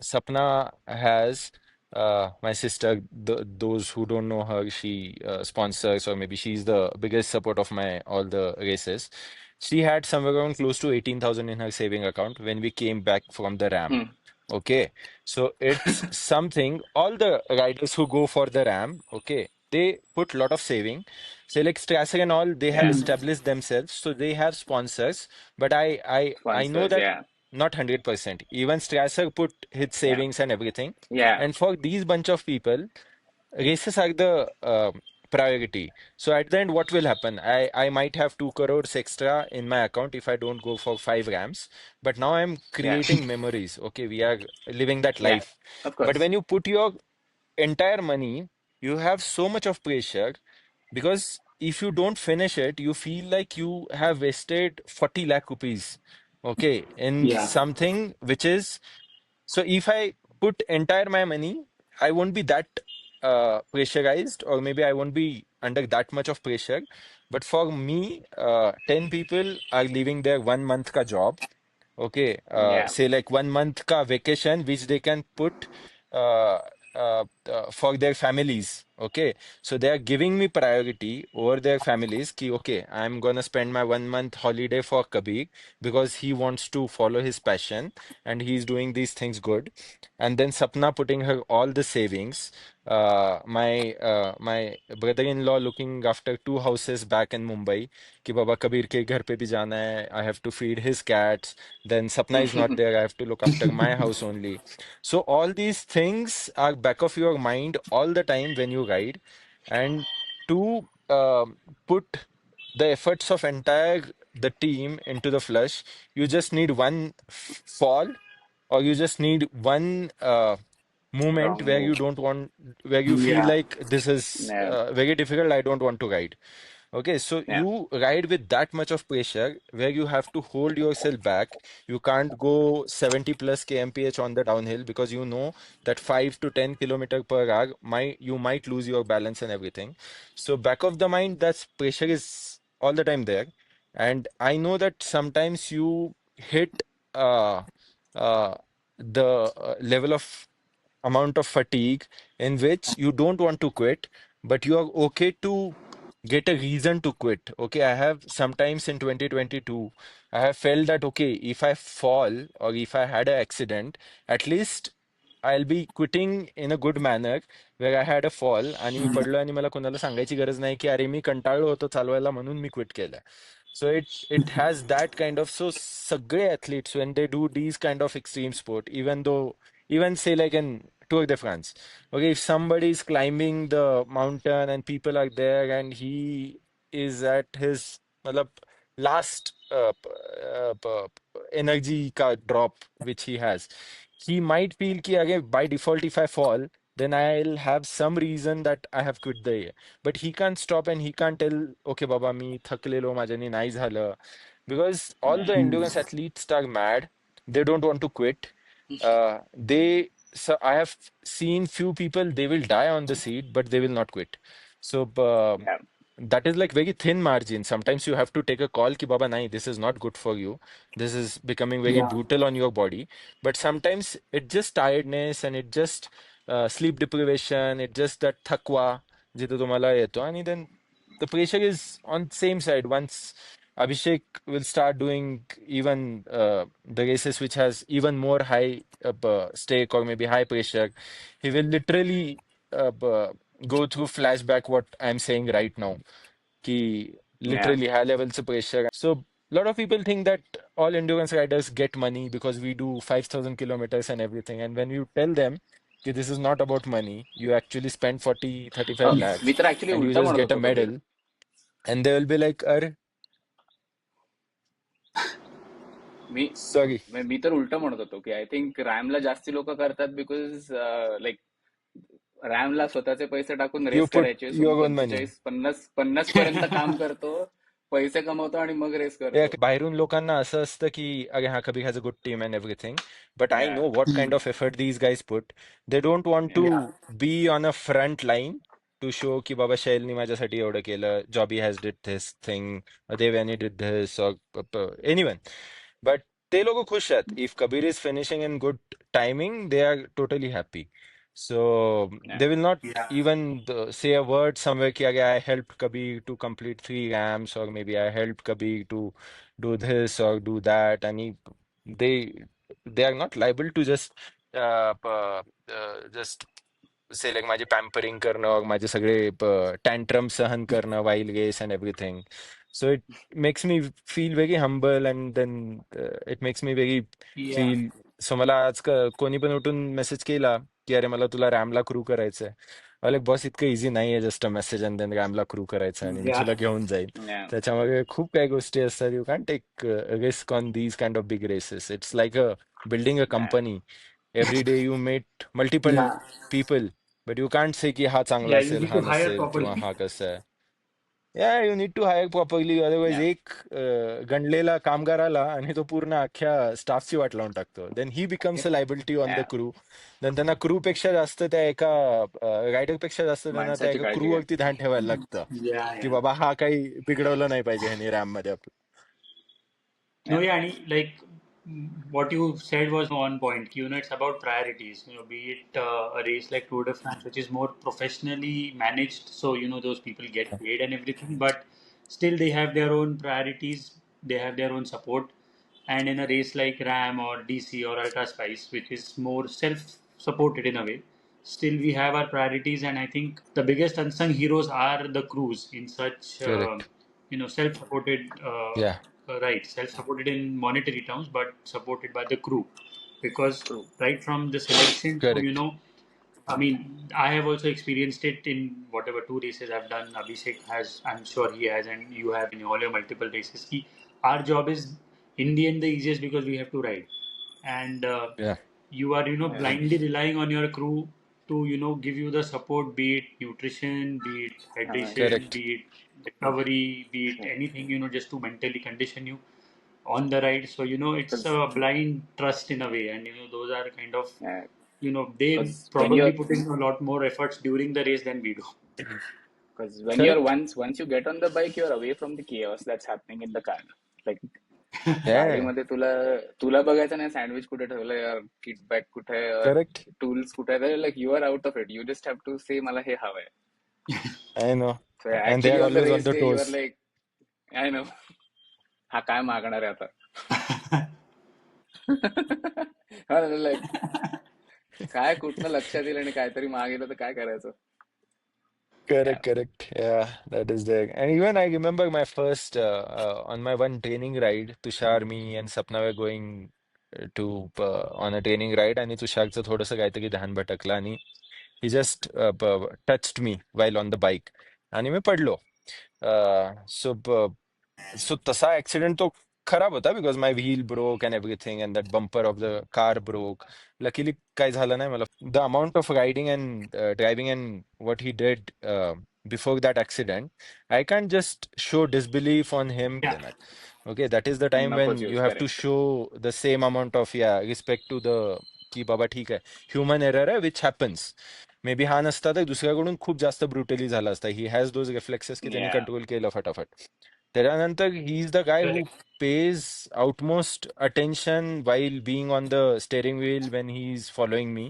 Sapna has my sister, those who don't know her, she sponsors, or maybe she's the biggest support of my all the races. She had somewhere around close to 18,000 in her saving account when we came back from the RAM. Hmm. Okay, so it's something all the riders who go for the RAM, okay, they put lot of saving. Say like Strasser and all, they have Yeah. Hmm. established themselves, so they have sponsors. But I know Sponsors. that Yeah. not 100%. Even Strasser put his Yeah. savings and everything. Yeah. And for these bunch of people, races are the priority. So at the end, what will happen? I might have 2 crores extra in my account if I don't go for 5 rams. But now I'm Yeah. creating memories. Okay, we are living that Yeah. life. Of But course. when you put your entire money, you have so much of pressure because if you don't finish it, you feel like you have wasted 40 lakh rupees. Okay, in Yeah. something which is so if I put entire my money, I won't be that pressurized, or maybe I won't be under that much of pressure. But for me, 10 people are leaving their 1 month ka job. Okay, Yeah. say like 1 month ka vacation, which they can put uh, for their families. Okay, so they are giving me priority over their families. Ki okay, I'm gonna spend my 1 month holiday for Kabir because he wants to follow his passion and he's doing these things good. And then Sapna putting her all the savings. My brother-in-law looking after 2 houses back in Mumbai. कि बाबा कबीर के घर पे भी जाना है. I have to feed his cats. Then Sapna is not there. I have to look after my house only. So all these things are back of your mind all the time when you ride. And to put the efforts of entire the team into the flush, you just need one fall, or you just need one moment Wrong where you move. don't want, where you feel Yeah. like this is Yeah. very difficult. I don't want to ride. Okay, so Yeah. you ride with that much of pressure where you have to hold yourself back. You can't go 70 plus kmph on the downhill because you know that 5 to 10 kilometer per hour you might lose your balance and everything. So back of the mind, that pressure is all the time there. And I know that sometimes you hit uh, uh, the level of amount of fatigue in which you don't want to quit, but you are okay to get a reason to quit. Okay, I have sometimes in 2022, I have felt that okay, if I fall or if I had an accident, at least I'll be quitting in a good manner where I had a fall आणि मी Hmm. पडलो आणि मला कोणाला सांगायची गरज नाही की अरे मी कंटाळलो होतो चालवायला म्हणून मी क्विट केलं. So it has that kind of so सगळे athletes when they do these kind of extreme sport, even though even say like in Tour de France, okay, if somebody is climbing the mountain and people are there and he is at his matlab, last energy ka drop which he has, he might feel ki again by default if I fall, then I'll have some reason that I have quit the year. But he can't stop and he can't tell, okay, Baba, मी थकलेलो माझ्याने नाही झालं. Because all the Yeah. endurance athletes are mad. They don't want to quit. So I have seen few people, they will die on the seat, but they will not quit. So Yeah. that is like very thin margin. Sometimes you have to take a call ki Baba, nahi, this is not good for you. This is becoming very Yeah. brutal on your body. But sometimes it just tiredness and it just sleep deprivation, it just that thakwa जिथं तुम्हाला येतो आणि then the pressure is on same side. Once Abhishek will start doing even the races which has even more high stake or maybe high pressure, he will literally go through flashback what I'm saying right now. Ki Yeah. literally high levels of pressure. So a lot of people think that all endurance riders get money because we do 5,000 kilometers and everything. And when you tell them that this is not about money, you actually spend 40, 35 me lakhs तर actually and you उलटा just म्हणत get a होतो Kabir. medal, and they will be like, "Arre, me Sorry, मी तर उलट म्हणत होतो की I think रॅमला जास्ती लोक करतात बिकॉज लाईक रॅमला स्वतःचे पैसे टाकून you रेस put करायचे, सो मी your own money. 45-50 पर्यंत काम करतो, पैसे कमवतो आणि मग रेस करतो. बाहेरून लोकांना असं असतं की अरे हा Kabir has a good team and everything but I Yeah, no what kind of effort these guys put they don't want to yeah, be on a front line to show की बाबा शैलनी माझ्यासाठी एवढं केलं Joby has did this thing Devyani did this anyone but ते लोक खुश आहेत if Kabir is finishing in good timing they are totally happy so yeah. They will not Yeah. even say a word somewhere कि I helped Kabir to complete 3 ramps or maybe I helped Kabir to do this or do that and they are not liable to just say like माझे pampering करणं or माझे सगळे टँट्रम सहन करणं while race and everything so it makes me feel very humble and then it makes me very Yeah. feel so मला आज कोणी पण उठून मेसेज केला की अरे मला तुला रॅमला क्रू करायचंय अरे बॉस इतकं इझी नाहीये just a message and then रॅमला क्रू करायचं आणि मी Yeah. तुला घेऊन जाईल Yeah, त्याच्यामागे खूप काही गोष्टी असतात you can take risk on these kind of big races it's like a building a yeah, company every day you met multiple Yeah. People but you can't say की हा चांगला Yeah. You असेल need हा to hire नसेल किंवा properly. हा कसा आहे या you need to hire properly otherwise yeah, एक गणलेला कामगार आला आणि तो पूर्ण अख्ख्या स्टाफची वाट लावून टाकतो then he becomes a liability on the yeah. Crew then त्यांना क्रू पेक्षा जास्त त्या एका रायडर पेक्षा जास्त त्यांना त्या माणसाची एका काळजी क्रू घ्या. वरती ध्यान ठेवायला लागतं Yeah. की Yeah. बाबा हा काही बिघडवलं नाही पाहिजे ह्याने रॅम मध्ये आपलं No, Yeah, yeah, and like what you said was on point. You know, it's about priorities. You know, be it a race like Tour de France, which is more professionally managed, so you know those people get paid and everything, but still they have their own priorities. They have their own support. And in a race like RAM or DC or Ultra Spice, which is more self-supported in a way, still we have our priorities. And I think the biggest unsung heroes are the crews in such correct self-supported या right, self-supported in monetary terms, but supported by the crew, because true. right from the selection to correct I mean, I have also experienced it in whatever two races I've done. Abhishek has, I'm sure he has, and you have in all your multiple races. Our job is in the end the easiest because we have to ride, and या you are Yeah, blindly relying on your crew to give you the support, be it nutrition, be it hydration, correct be it recovery, be it yeah. anything just to mentally condition you on the ride. So it's Because a blind trust in a way, and those are kind of yeah, they because when probably you're put in a lot more efforts during the race than we do. because when you're correct once you get on the bike, you're away from the chaos that's happening in the car. Like या गाडीमध्ये तुला तुला बघायचं नाही sandwich कुठे ठेवलंय, यार kit bag कुठे आहे, करेक्ट टूल्स कुठे आहे, like you are out of it. You just have to say मला हे हवंय. I know so and they actually are on the always on race the day you are toes like, I know, हा काय मागणार आहे आता. Like काय कुठनं लक्षात येईल आणि काहीतरी मागितलं तर काय करायचं. Correct, Yeah. correct. Yeah, that is there. And even I remember my first on my one training ride, Tushar, me, and Sapna were going to on a training ride, आणि तुषारचं थोडंसं काहीतरी ध्यान भटकलं आणि he just touched me while on the bike आणि मी पडलो. So so तसा accident तो खराब होता because my wheel broke and everything and that bumper of the car broke luckily काय झालं नाही मला the amount of riding and driving and what he did before that accident I can't just show disbelief on him Yeah, that. Okay, that is the time when नकोच you use have to correct. show the same amount of respect to the की बाबा ठीक आहे human error आहे विच happens may be हा नसता तर दुसऱ्याकडून खूप जास्त ब्रुटली झाला असता ही हॅज दोज रिफ्लेक्सेस की त्यांनी या कंट्रोल केलं फटाफट त्याच्यानंतर he is the guy who correct. pays utmost attention while being on the steering wheel when he's following me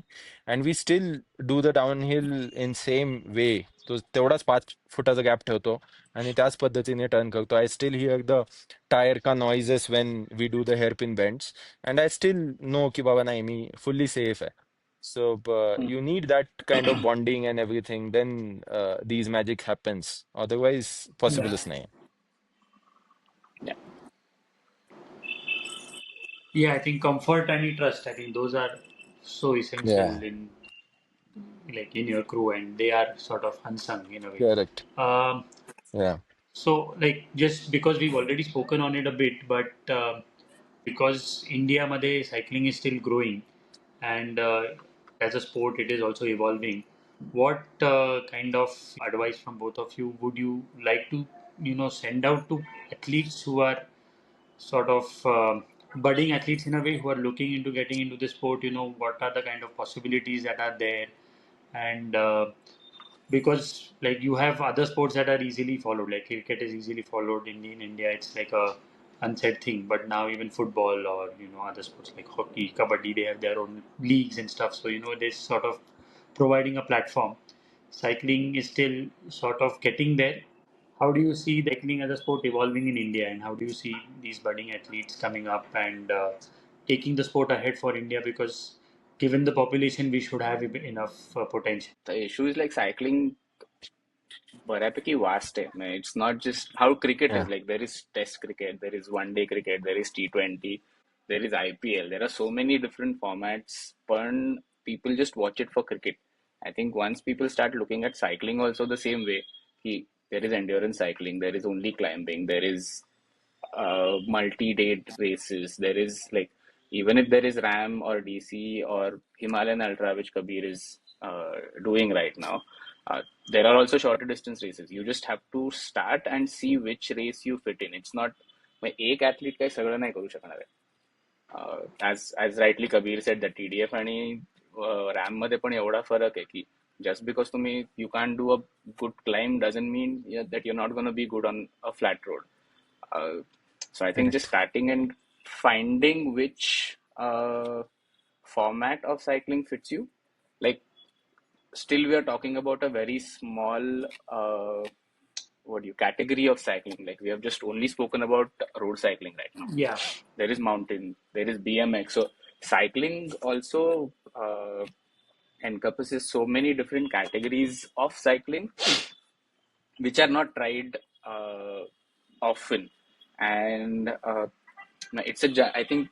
and we still do the downhill in same way तो तेवढाच 5 फुटाचा gap ठेवतो आणि त्याच पद्धतीने टर्न करतो I still hear the tyre का noises when we do the hairpin bends and I still know की बाबा नाही मी फुल्ली सेफ आहे सो you need that kind of bonding and everything then these magic happens otherwise Yeah, possible नाही या yeah. I think comfort and trust. I think those are so essential yeah in your crew, and they are sort of unsung in a way. correct Um, yeah so just because we've already spoken on it a bit, but because India मध्ये cycling is still growing, and as a sport it is also evolving. What kind of advice from both of you would you like to send out to athletes who are sort of budding athletes in a way, who are looking into getting into the sport? What are the kind of possibilities that are there? And because like you have other sports that are easily followed, like cricket is easily followed in India. It's like a unsaid thing, but now even football or other sports like hockey, kabaddi, they have their own leagues and stuff. So this sort of providing a platform. Cycling is still sort of getting there. How do you see the cycling as a sport evolving in India, and how do you see these budding athletes coming up and taking the sport ahead for India? Because given the population, we should have enough potential. The issue is like cycling बऱ्यापैकी vast आहे म्हणजे it's not just how cricket is Yeah. Like there is test cricket there is one day cricket there is T20 there is IPL there are so many different formats पण people just watch it for cricket. I think once people start looking at cycling also the same way, there is endurance cycling, there is only climbing, there is multi-day races. There is like, even if there is RAM or DC or Himalayan Ultra, which Kabir is doing right now, there are also shorter distance races. You just have to start and see which race you fit in. It's not मग एक athlete काही सगळं नाही करू शकणार आहे. As rightly Kabir said that TDF आणि RAM मध्ये पण एवढा फरक आहे की just because तुम्ही you can't do a good climb doesn't mean that you're not going to be good on a flat road. Uh, so I think just Correct. starting and finding which format of cycling fits you. Like, still we are talking about a very small what do you category of cycling. Like, we have just only spoken about road cycling right now. Yeah. There is mountain, there is BMX. So cycling also encompasses so many different categories of cycling which are not tried often. And I think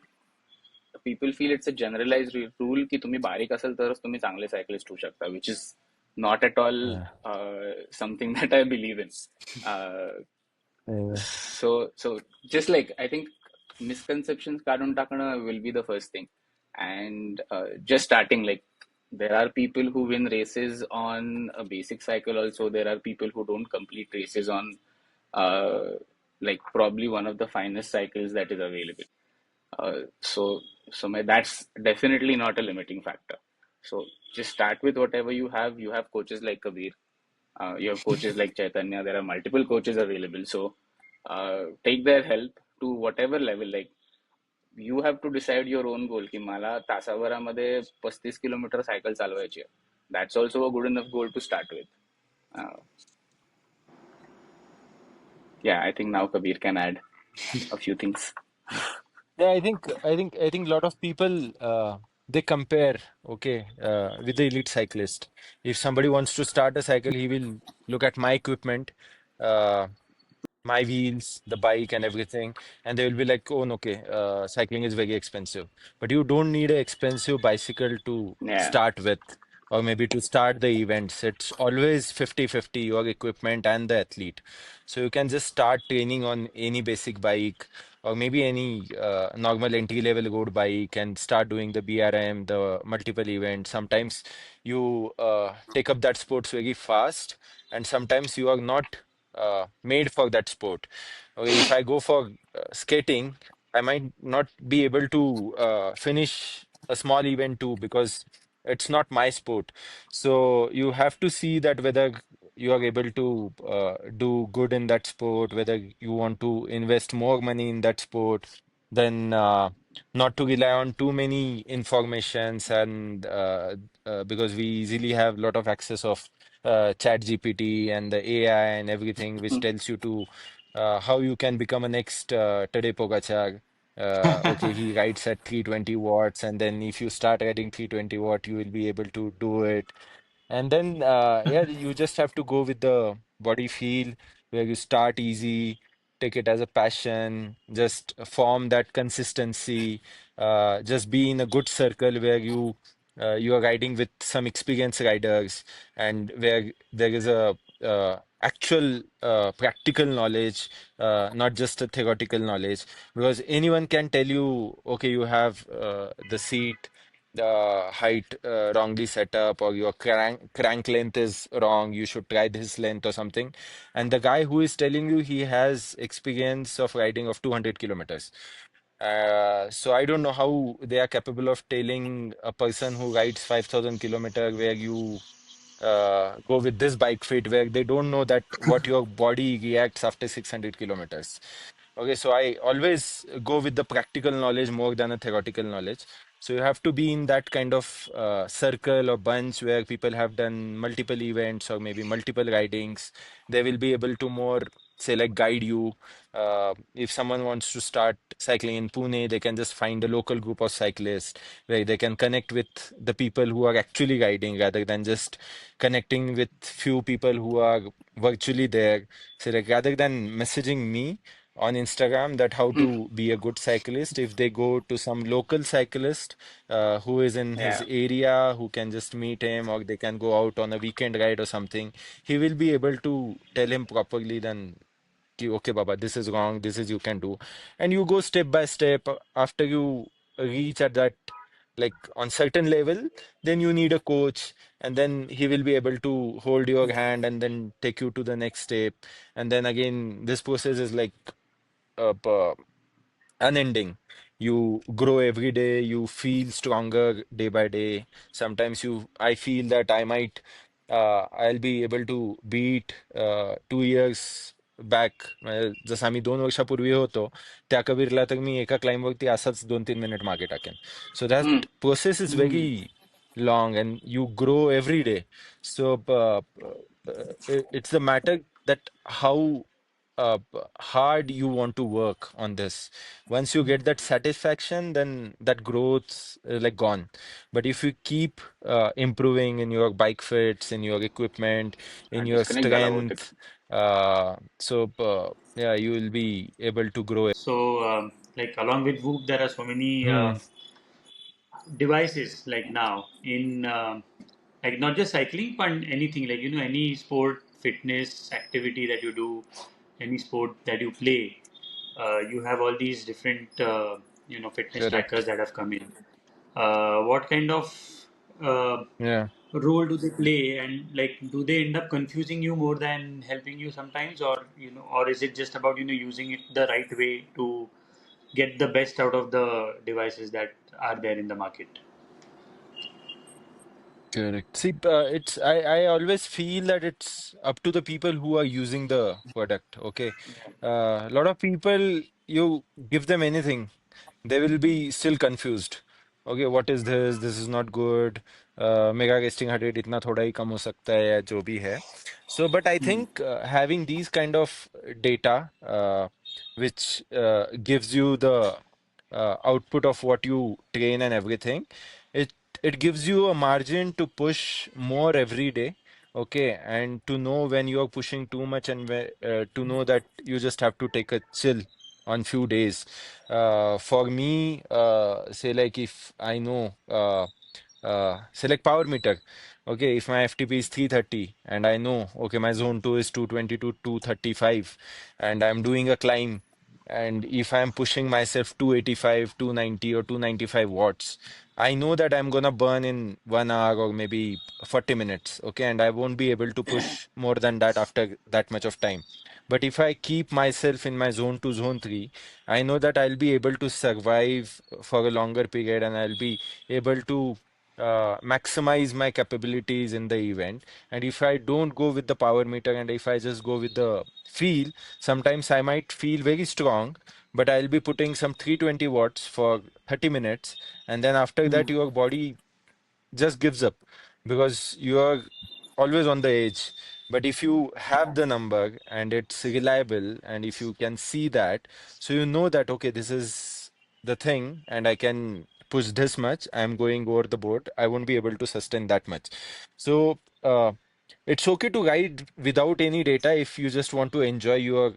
people feel it's a generalized rule की तुम्ही बारीक असेल तरच तुम्ही चांगले cyclist होऊ शकता, which is not at all Yeah. something that I believe in. Uh, Yeah. so just like, I think misconceptions काढून टाकणं will be the first thing. And just starting, like, there are people who win races on a basic cycle also. There are people who don't complete races on uh, like probably one of the finest cycles that is available. So that's definitely not a limiting factor. So just start with whatever you have. You have coaches like Kabir. You have coaches like Chaitanya. There are multiple coaches available. So take their help to whatever level. Like, you have to decide your own goal की मला तासाभरामध्ये 35 kilometre cycle चालवायची आहे. That's also a good enough goal to start with. Uh, yeah, I think now Kabir can add a few things. Yeah, I think a lot of people they compare, okay, with the elite cyclist. If somebody wants to start a cycle, he will look at my equipment, uh, my wheels, the bike, and everything, and they will be like, "Oh, no, okay, cycling is very expensive." But you don't need an expensive bicycle to Yeah. start with, or maybe to start the events. It's always 50-50, your equipment and the athlete. So you can just start training on any basic bike, or maybe any normal entry level road bike, and start doing the BRM, the multiple events. Sometimes you take up that sports very fast, and sometimes you are not made for that sport. Okay, if I go for skating, I might not be able to finish a small event too, because it's not my sport. So you have to see that whether you are able to do good in that sport, whether you want to invest more money in that sport, then not to rely on too many informations, and because we easily have a lot of access of chat GPT and the AI and everything, which tells you to how you can become a next Tadej Pogacar. Okay, he rides at 320 watts, and then if you start riding 320 watt, you will be able to do it. And then, yeah, you just have to go with the body feel, where you start easy, take it as a passion, just form that consistency, just be in a good circle where you are riding with some experienced riders, and where there is a actual practical knowledge, not just a theoretical knowledge. Because anyone can tell you, okay, you have the seat height wrongly set up, or your crank length is wrong, you should try this length or something. And the guy who is telling you, he has experience of riding of 200 kilometers. So I don't know how they are capable of telling a person who rides 5,000 kilometer where you go with this bike fit, where they don't know that what your body reacts after 600 kilometers. Okay, so I always go with the practical knowledge more than a theoretical knowledge. So you have to be in that kind of circle or bunch where people have done multiple events or maybe multiple ridings. They will be able to more, say, like guide you. If someone wants to start cycling in Pune, they can just find a local group of cyclists where they can connect with the people who are actually riding rather than just connecting with few people who are virtually there. So like rather than messaging me on Instagram that how to be a good cyclist, if they go to some local cyclist who is in his Yeah. area, who can just meet him, or they can go out on a weekend ride or something, he will be able to tell him properly then, ki, okay, Baba, this is wrong, this is you can do. And you go step by step. After you reach at that, like on certain level, then you need a coach, and then he will be able to hold your hand and then take you to the next step. And then again, this process is like uh, unending. You grow every day, you feel stronger day by day. Sometimes I feel that I'll be able to beat 2 years back. जसं आम्ही 2 वर्षापूर्वी होतो त्या कबीरला तर मी एका क्लाइंबवरती असाच 2-3 minute मागे टाकेन. So that process is very long and you grow every day. So it's the matter that how hard you want to work on this. Once you get that satisfaction, then that growth's like gone. But if you keep improving in your bike fits, in your equipment, in your Disconnect झाला बहुतेक. strength, yeah, you will be able to grow. So, like along with Whoop, there are so many Hmm, devices like now in like not just cycling but anything, like any sport fitness activity that you do, any sport that you play, you have all these different fitness trackers correct. that have come in. What kind of uh, Yeah. role do they play, and like do they end up confusing you more than helping you sometimes, or or is it just about using it the right way to get the best out of the devices that are there in the market? Correct. See, I always feel that it's up to the people who are using the product. Okay. A lot of people, you give them anything, they will be still confused. Okay, what is this? This is not good. मेरा resting heart rate इतना थोड़ा ही कम हो सकता है या जो भी है. So, but I Hmm. think having these kind of data, which gives you the output of what you train and everything, it it gives you a margin to push more every day. Okay, and to know when you are pushing too much and to know that you just have to take a chill on few days. For me, say like if I know, select power meter. Okay, if my FTP is 330 and I know, okay, my zone 2 is 220 to 235 and I'm doing a climb, and if I'm pushing myself 285, 290 or 295 watts, I know that I'm gonna burn in 1 hour or maybe 40 minutes. Okay, and I won't be able to push more than that after that much of time. But if I keep myself in my zone 2, zone 3, I know that I'll be able to survive for a longer period and I'll be able to maximize my capabilities in the event. And if I don't go with the power meter and if I just go with the feel, sometimes I might feel very strong, but I'll be putting some 320 watts for 30 minutes. And then after that, your body just gives up because you are always on the edge. But if you have the number and it's reliable, and if you can see that, so you know that, okay, this is the thing, and I can push this much, I'm going over the board, I won't be able to sustain that much. So, it's okay to ride without any data if you just want to enjoy your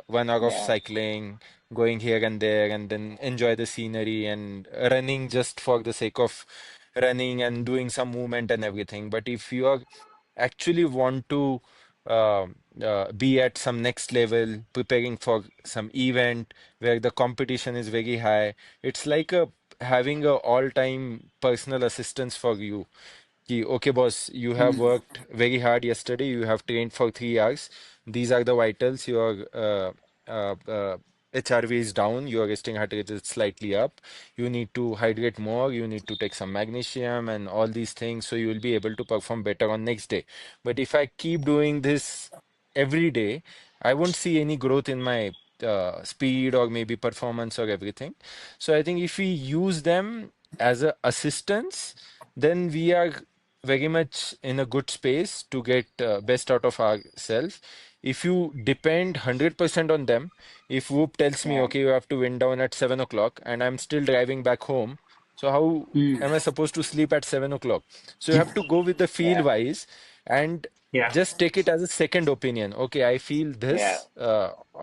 1 hour of Yeah. cycling, going here and there, and then enjoy the scenery and running just for the sake of running and doing some movement and everything. But if you are actually want to be at some next level, preparing for some event where the competition is very high. It's like a having a all-time personal assistance for you. Okay, boss, you have Mm. worked very hard yesterday. You have trained for 3 hours. These are the vitals. Your HRV is down. Your resting heart rate is slightly up. You need to hydrate more. You need to take some magnesium and all these things, so you will be able to perform better on next day. But if I keep doing this every day, I won't see any growth in my speed or maybe performance or everything. So I think if we use them as a assistance, then we are very much in a good space to get best out of ourselves. If you depend 100% on them, if Whoop tells me, Yeah, okay, you have to wind down at 7 o'clock and I'm still driving back home, so how Mm. am I supposed to sleep at 7 o'clock? So you have to go with the feel yeah, wise and Yeah. just take it as a second opinion. Okay, I feel yeah, this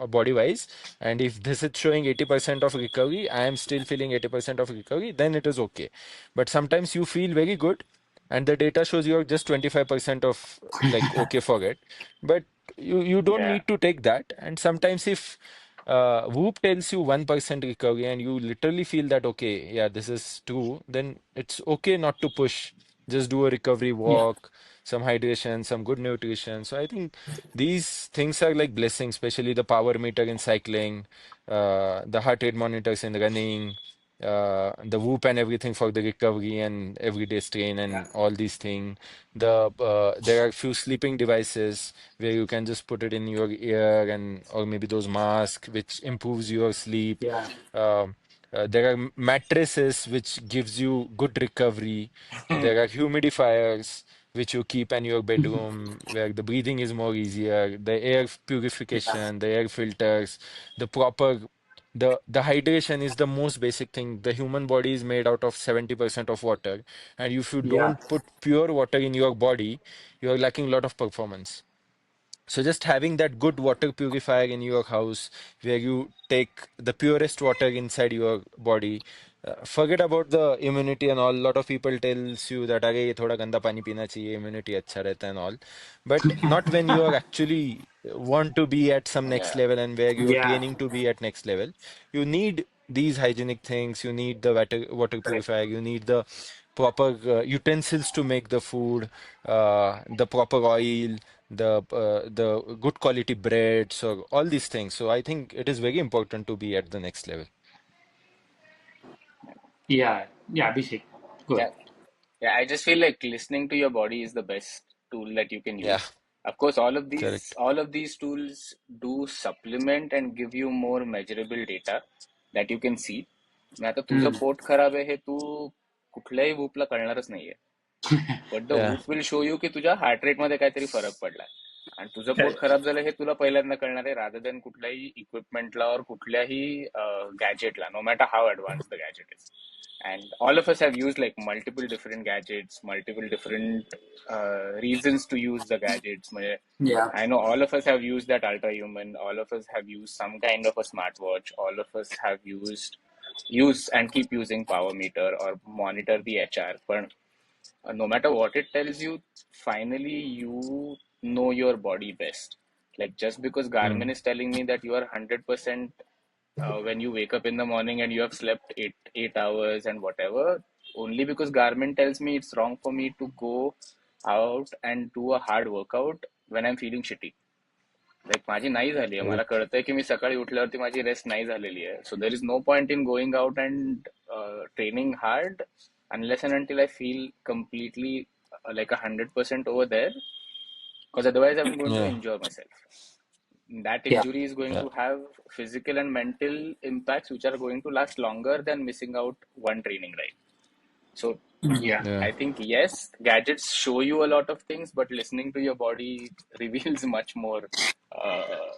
body wise, and if this is showing 80% of recovery, I am still feeling 80% of recovery, then it is okay. But sometimes you feel very good and the data shows you're just 25% of like okay for it. But you don't yeah, need to take that. And sometimes if Whoop tells you 1% recovery and you literally feel that okay, yeah, this is true, then it's okay not to push. Just do a recovery Yeah. walk, some hydration, some good nutrition. So I think these things are like blessings, especially the power meter in cycling, the heart rate monitors in running, the Whoop and everything for the recovery and everyday strain Yeah. and all these things. There are few sleeping devices where you can just put it in your ear and or maybe those masks which improves your sleep. Yeah. Um there are mattresses which gives you good recovery. There are humidifiers which you keep in your bedroom where the breathing is more easier, the air Yeah. purification, the air filters, the proper the hydration is the most basic thing. The human body is made out of 70% of water, and if you Yeah. don't put pure water in your body, you are lacking a lot of performance. So just having that good water purifier in your house where you take the purest water inside your body. Forget about the immunity and all. A lot of people tells you that अरे ये थोड़ा गंदा पानी पीना चाहिए, immunity अच्छा रहता है and all. But not when you are actually want to be at some next yeah, level and where you are Yeah. training to be at next level. You need these hygienic things. You need the water Correct. purifier. You need the proper utensils to make the food, the proper oil, the good quality breads or all these things. So I think it is very important to be at the next level. Yeah. Yeah. Abhishek. Good. yeah. Yeah, I just feel like listening to your body is the best tool that you can Yeah, use. Of course, correct. all of these tools do supplement and give you more measurable data that you can see. नाही आता तुझं Mm. Pot खराब आहे हे तू कुठल्याही वूपला कळणारच नाहीये. But the Yeah. Whoop will show you की तुझ्या हार्ट रेट मध्ये काहीतरी फरक पडलाय. आणि तुझं पोट Correct. खराब झालं हे तुला पहिल्यांदा कळणार आहे रादर दॅन कुठल्याही इक्विपमेंटला और कुठल्याही गॅजेटला, no matter how advance the gadget is. And all of us have used like multiple different gadgets, multiple different reasons to use the gadgets. Yeah. I know all of us have used that ultra human, all of us have used some kind of a smartwatch, all of us have use and keep using power meter or monitor the HR. But no matter what it tells you, finally you know your body best. Like just because Garmin Mm. is telling me that you are 100% when you wake up in the morning and you have slept 8 hours and whatever, only because Garmin tells me it's wrong for me to go out and do a hard workout when I'm feeling shitty. Like माझी नाही झाली आहे, मला Correct. कळतंय की मी सकाळी उठल्यावरती माझी rest नाही झालेली आहे. So there is no point in going out and training hard unless and until I feel completely like 100% over there, because otherwise I'm going to Yeah. injure myself. That Yeah. injury is going Yeah. to have physical and mental impacts which are going to last longer than missing out one training ride. So Yeah. Yeah. I think yes, gadgets show you a lot of things, but listening to your body reveals much more uh,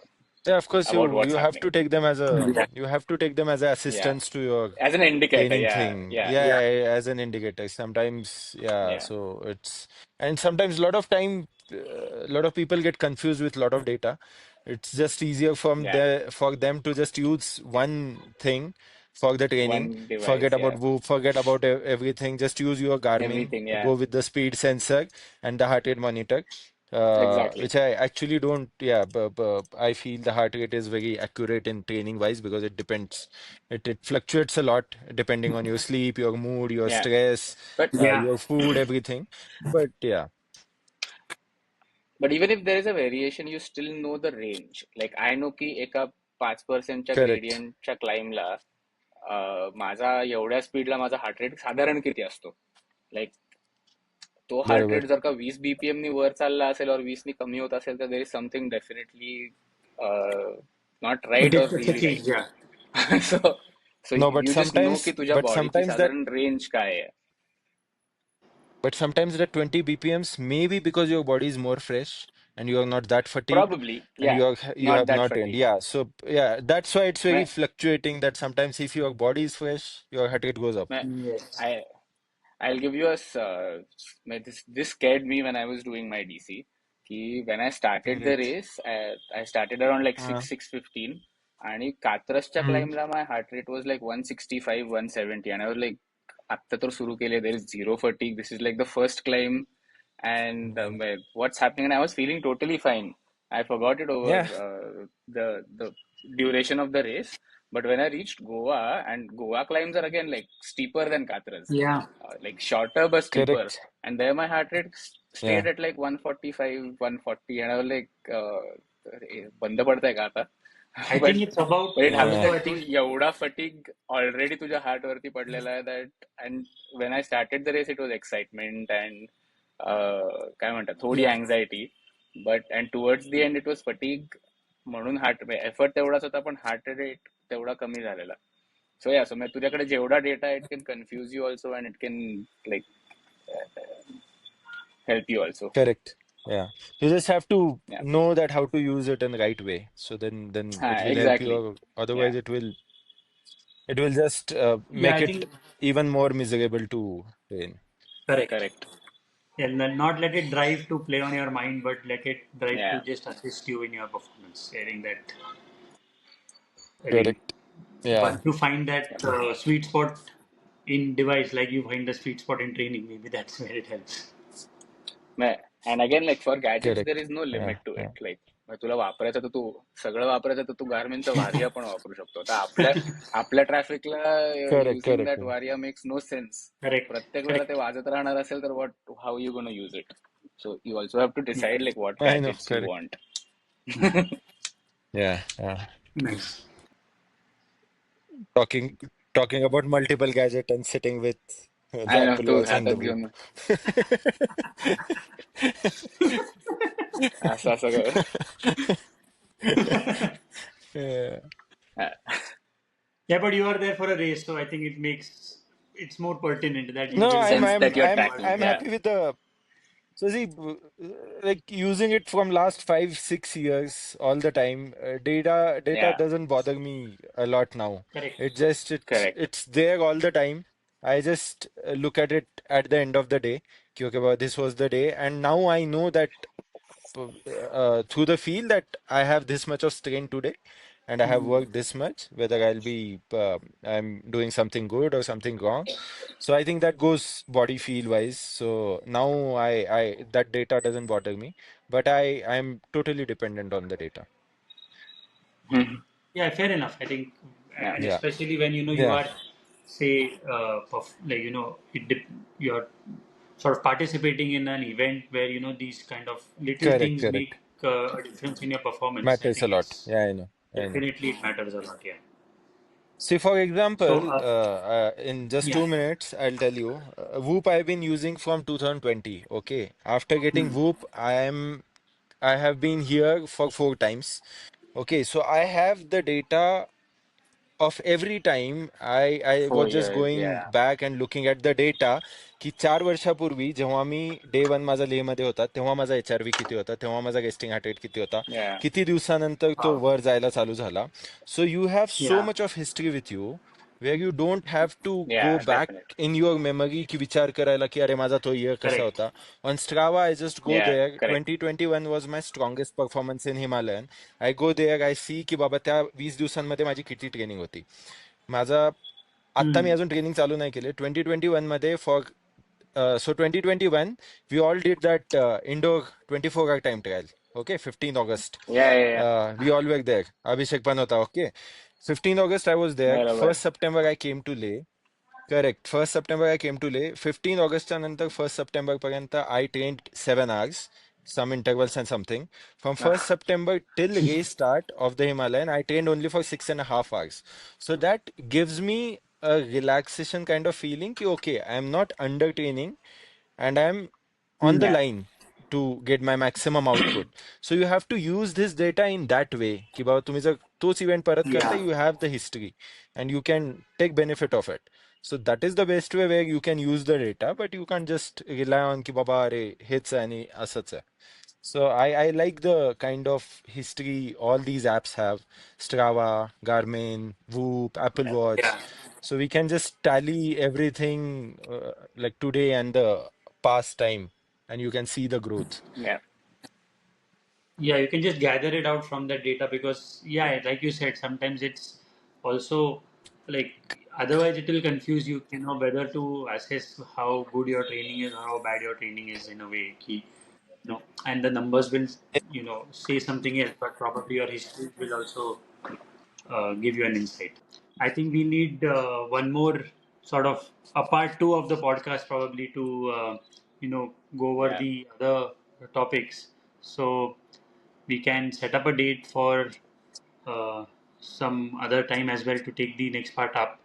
Yeah, of course about you what's you have happening. to take them as a Yeah. you have to take them as a Yeah, assistance to your as an indicator. training Yeah, thing. yeah, Yeah, Yeah. as an indicator. Sometimes, yeah, yeah, so it's and sometimes a lot of time a lot of people get confused with a lot of data. It's just easier yeah. for them to just use one thing for the training. One Forget device. about Yeah, Whoop, forget about everything. Just use your Garmin, everything. Yeah, go with the speed sensor and the heart rate monitor. Exactly. which I actually don't. Yeah, but I feel the heart rate is very accurate in training wise because it depends. It fluctuates a lot depending on your sleep, your mood, your Yeah. stress, But Yeah. your food, everything. But yeah, but even if there is a variation, you still know the range. Like I know की एका 5%च्या correct. ग्रेडियंटच्या क्लाइमला माझा एवढ्या स्पीडला माझा heart rate साधारण किती असतो. Like तो heart rate बरोबर. जर का 20 बीपीएम नी वर चालला असेल और 20 नी कमी होत असेल तर there is something definitely not right और really Changed, yeah. Right. So so No, you just know की तुझ्या but बॉडीची sometimes that साधारण रेंज काय आहे. But sometimes the 20 BPMs may be because your body is more fresh and you are not that fatigued Probably, and yeah, you not have that not trained. fatigue. Yeah, so yeah, that's why it's very fluctuating that sometimes if your body is fresh, your heart rate goes up. Yes. I I'll give you this scared me when I was doing my DC. When I started the Correct. race, I started around like Uh, 6:15, आणि कात्रसच्या mm, क्लाइमला my heart rate was like 165, 170, and I was like, आत्ता तर सुरू केले, there is zero fatigue. This is like the first climb, and mm, what's happening? And I was feeling totally fine. I forgot it over yeah, the duration of the race. But when I reached Goa, and Goa climbs are again like steeper than Katras, Yeah. like shorter but steeper. correct. And there my heart rate stayed Yeah, at like 145, 140, and I was like, बंद पडतंय का आता? I but think it's about but it happens yeah, also, that I तू think, एवढा fatigue already तुझ्या heart वरती पडलेला आहे that. And when I started the race it was excitement and काय म्हणतात थोडी yeah. anxiety, but and towards the end it was fatigue. म्हणून हार्ट एफर्ट तेवढाच होता पण हार्ट रेट तेवढा कमी झालेला. सो या सो तुझ्याकडे जेवढा data it can confuse you also and it can like help you also. correct. Yeah. You just have to या know that how to use it in the right way. So then हा it will help you, exactly. or या otherwise it will just Yeah, make I it think even more miserable to train. correct. Correct. And then not let it drive to play on your mind, but let it drive या to just assist you in your performance. I think that, I think Correct. Yeah. once you find that sweet spot in device, like you find the sweet spot in training, maybe that's where it helps. And again like for gadgets there Correct. Is no Yeah. Limit to Yeah. It. Like तुला वापरायचं तर तू सगळं वापरायचं तर तू गार्मिनचं वारिया पण वापरू शकतो. तर आपल्या ट्रॅफिकला Correct. Using Correct. दॅट वारिया मेक्स नो सेन्स. Correct. प्रत्येक वेळेला ते Correct. वाजत राहणार असेल तर what how you gonna use it. So you also have to Yeah. Decide like what I know. Gadgets you Correct. Want. Hmm. Yeah. Yeah. Nice. Talking talking about multiple gadget and sitting with the I know Apple तू Watch and the हातात Whoop. घेऊन असं असं कर. Yeah. Yeah, but you are there for a race, so I think it makes it's more pertinent that you No, will I'm Sense know that I'm you're I'm what tracking. I'm is. Yeah. happy with the so see like using it from last 5 6 years all the time. Data Yeah. doesn't bother me a lot now. Correct. It just Correct. it's there all the time. I just look at it at the end of the day. कि, okay, well, this was the day, and now I know that through the feel that I have this much of strain today and I have Mm. worked this much, whether I'm doing something good or something wrong. So I think that goes body feel wise. So now I that data doesn't bother me, but I'm totally dependent on the data. Yeah, fair enough. I think, Yeah. and Yeah. especially when you Yeah. are, say, like you're sort of participating in an event where these kind of little Correct. things Correct. make a difference in your performance. I Matters a think lot. it's Yeah, I know. I know. definitely it matters a lot. Yeah. See, for So example, in just yeah. 2 minutes, I'll tell you, Whoop I've been using from 2020. Okay. After getting Hmm. Whoop, I have been here for 4 times. Okay, so I have the data of every time I was Four just years. going Yeah. back and looking at the data की 4 वर्षापूर्वी जेव्हा मी day 1 माझा लेहमध्ये होता तेव्हा माझा HRV किती होता तेव्हा माझा रेस्टिंग हार्ट रेट किती होता Yeah. किती दिवसानंतर तो Wow. वर जायला चालू झाला so you have so Yeah. Much of history with you where you don't have to go Yeah. Back Definitely. In your memory की विचार करायला की अरे माझा तो इयर कसा Correct. होता on Strava I just go Yeah. There Correct. 2021 was my strongest performance in Himalayan I go there I see की बाबा त्या 20 दिवसांमध्ये माझी किती ट्रेनिंग होती माझा आत्ता मी Hmm. अजून ट्रेनिंग चालू नाही केले 2021 मध्ये for so 2021, we all did that indoor 24-hour time trial. Okay, 15 August. Yeah, yeah, yeah. We all were there. Abhishek Panota, okay. 15 August, I was there. बरोबर. 1st September, I came to Leh. Correct. 1st September, I came to Leh. 15 August नंतर 1st September पर्यंत I trained 7 hours, some intervals and something. From 1st September till race start of the Himalayan, I trained only for 6.5 hours. So that gives me a relaxation kind of feeling कि okay, I am not under training and I'm on the Yeah, line to get my maximum output. So you have to use this data in that way की बाबा तुम्ही जर तोच event परत करता, Yeah. you have the history and you can take benefit of it. So that is the best way where you can use the data, but you can't just rely on की बाबा अरे हेच आहे आणि असंच आहे. So I like the kind of history all these apps have. Strava, Garmin, Whoop, Apple Watch. Yeah. So we can just tally everything like today and the past time, and you can see the growth. yeah, Yeah, you can just gather it out from that data because, yeah, like you said, sometimes it's also like otherwise it will confuse you, whether to assess how good your training is or how bad your training is in a way. And the numbers will, say something else, but probably your history will also give you an insight. I think we need one more sort of a part two of the podcast probably to, go over yeah, the other topics. So we can set up a date for uh, some other time as well to take the next part up,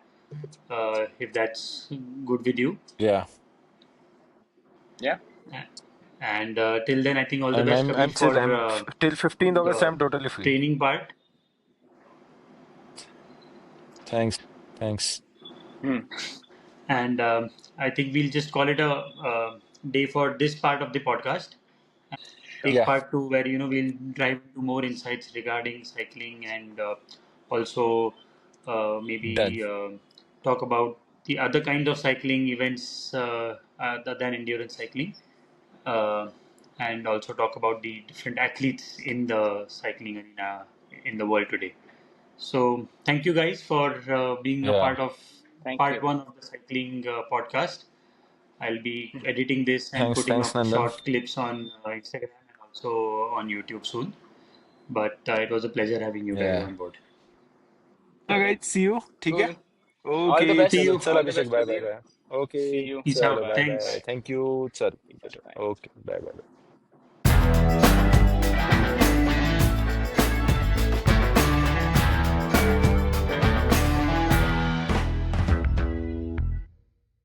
if that's good with you. Yeah, yeah. And till then, I think all the I'm best, I'm Kabir, I'm still for I'm till 15th August. the I'm totally free. training part. Thanks, thanks. Hmm. And I think we'll just call it a day for this part of the podcast. Sure. Take Yeah, part two where we'll dive into more insights regarding cycling and also done. maybe talk about the other kind of cycling events other than endurance cycling, uh, and also talk about the different athletes in the cycling arena in the world today. So thank you guys for being a Yeah, part of Thank part you. one of the cycling podcast. I'll be editing this and putting thanks, up Nandan. short clips on Instagram and also on YouTube soon. But it was a pleasure having you guys Yeah. on board. All right, see you. ठीक है? Cool. All the Okay, See best. चलो, you. चल All the Abhishek, best, bye bye Kabir. bye. See Okay, you. Peace Bye चलो, out. bye. bye bye. Thanks. Thank you, चल. Bye. Okay, bye bye.